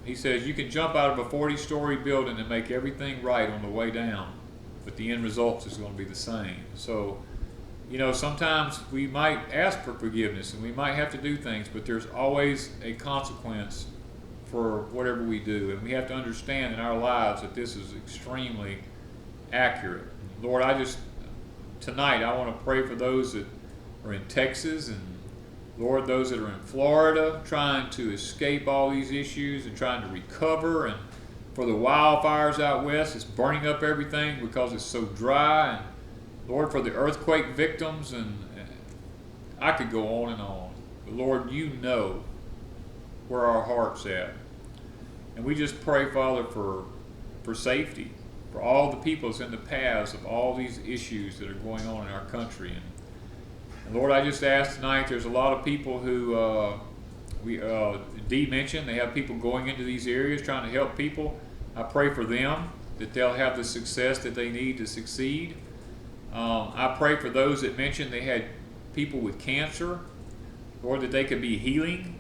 He says, you can jump out of a 40-story building and make everything right on the way down, but the end result is going to be the same. So, sometimes we might ask for forgiveness and we might have to do things, but there's always a consequence for whatever we do. And we have to understand in our lives that this is extremely accurate. Lord, tonight I want to pray for those that are in Texas, and Lord, those that are in Florida trying to escape all these issues and trying to recover, and for the wildfires out west, it's burning up everything because it's so dry, and Lord, for the earthquake victims, and I could go on and on. But Lord, you know where our heart's at. And we just pray, Father, for safety, for all the people that's in the paths of all these issues that are going on in our country. And Lord, I just ask tonight, there's a lot of people who, Dee mentioned, they have people going into these areas trying to help people. I pray for them, that they'll have the success that they need to succeed. I pray for those that mentioned they had people with cancer, Lord, that they could be healing.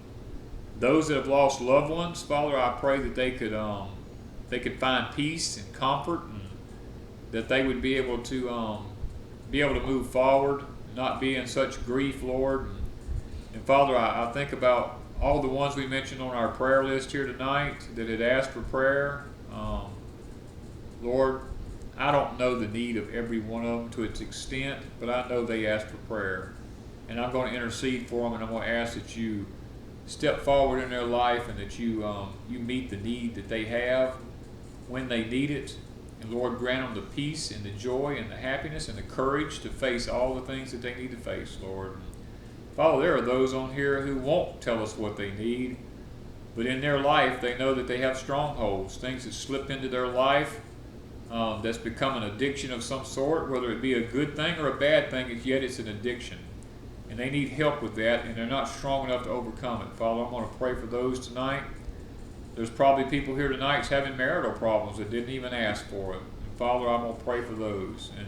Those that have lost loved ones, Father, I pray that they could find peace and comfort, and that they would be able to move forward, not be in such grief, Lord. And Father, I think about all the ones we mentioned on our prayer list here tonight that had asked for prayer. Lord, I don't know the need of every one of them to its extent, but I know they asked for prayer. And I'm going to intercede for them, and I'm going to ask that you step forward in their life and that you meet the need that they have when they need it. And Lord, grant them the peace and the joy and the happiness and the courage to face all the things that they need to face, Lord. Father, there are those on here who won't tell us what they need, but in their life they know that they have strongholds, things that slip into their life that's become an addiction of some sort, whether it be a good thing or a bad thing, yet it's an addiction. And they need help with that, and they're not strong enough to overcome it. Father, I'm going to pray for those tonight. There's probably people here tonight that's having marital problems that didn't even ask for it. And Father, I'm going to pray for those. And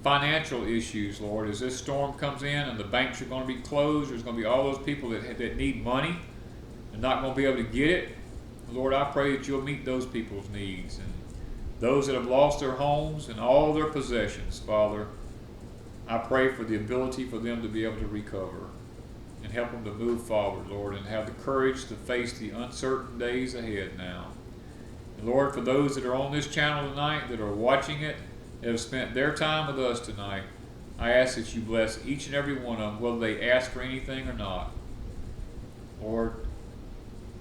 financial issues, Lord, as this storm comes in and the banks are going to be closed, there's going to be all those people that need money and not going to be able to get it. Lord, I pray that you'll meet those people's needs. And those that have lost their homes and all their possessions, Father, I pray for the ability for them to be able to recover and help them to move forward, Lord, and have the courage to face the uncertain days ahead now. And Lord, for those that are on this channel tonight, that are watching it, that have spent their time with us tonight, I ask that you bless each and every one of them, whether they ask for anything or not. Lord,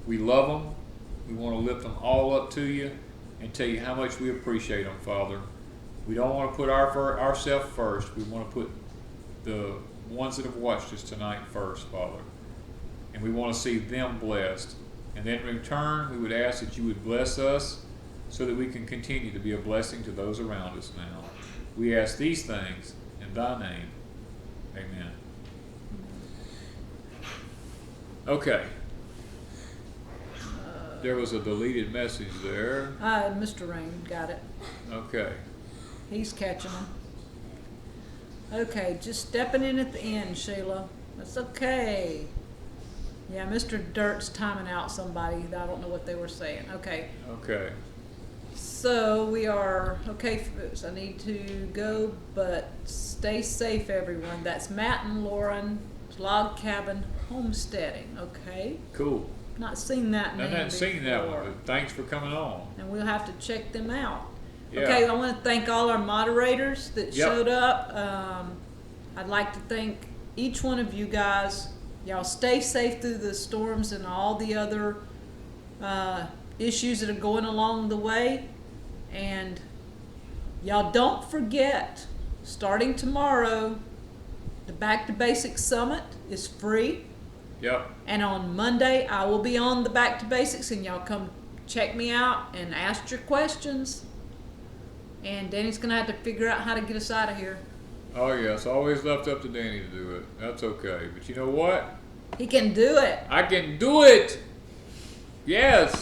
we love them. We want to lift them all up to you and tell you how much we appreciate them, Father. We don't want to put ourselves first. We want to put the ones that have watched us tonight first, Father. And we want to see them blessed. And then in return, we would ask that you would bless us so that we can continue to be a blessing to those around us now. We ask these things in thy name. Amen. Okay. There was a deleted message there. Mr. Rain got it. Okay. He's catching them. Okay, just stepping in at the end, Sheila. That's okay. Yeah, Mr. Dirt's timing out somebody. I don't know what they were saying. Okay. Okay. So we are okay, folks. I need to go, but stay safe, everyone. That's Matt and Lauren, Log Cabin Homesteading. Okay. Cool. Not seen that name I hadn't seen that before. one, but thanks for coming on. And we'll have to check them out. Yeah. Okay, I want to thank all our moderators that Yep. showed up. I'd like to thank each one of you guys. Y'all stay safe through the storms and all the other issues that are going along the way. And y'all don't forget, starting tomorrow, the Back to Basics Summit is free. Yep. And on Monday, I will be on the Back to Basics, and y'all come check me out and ask your questions. And Danny's going to have to figure out how to get us out of here. Oh, yeah. It's always left up to Danny to do it. That's okay. But you know what? He can do it. I can do it. Yes.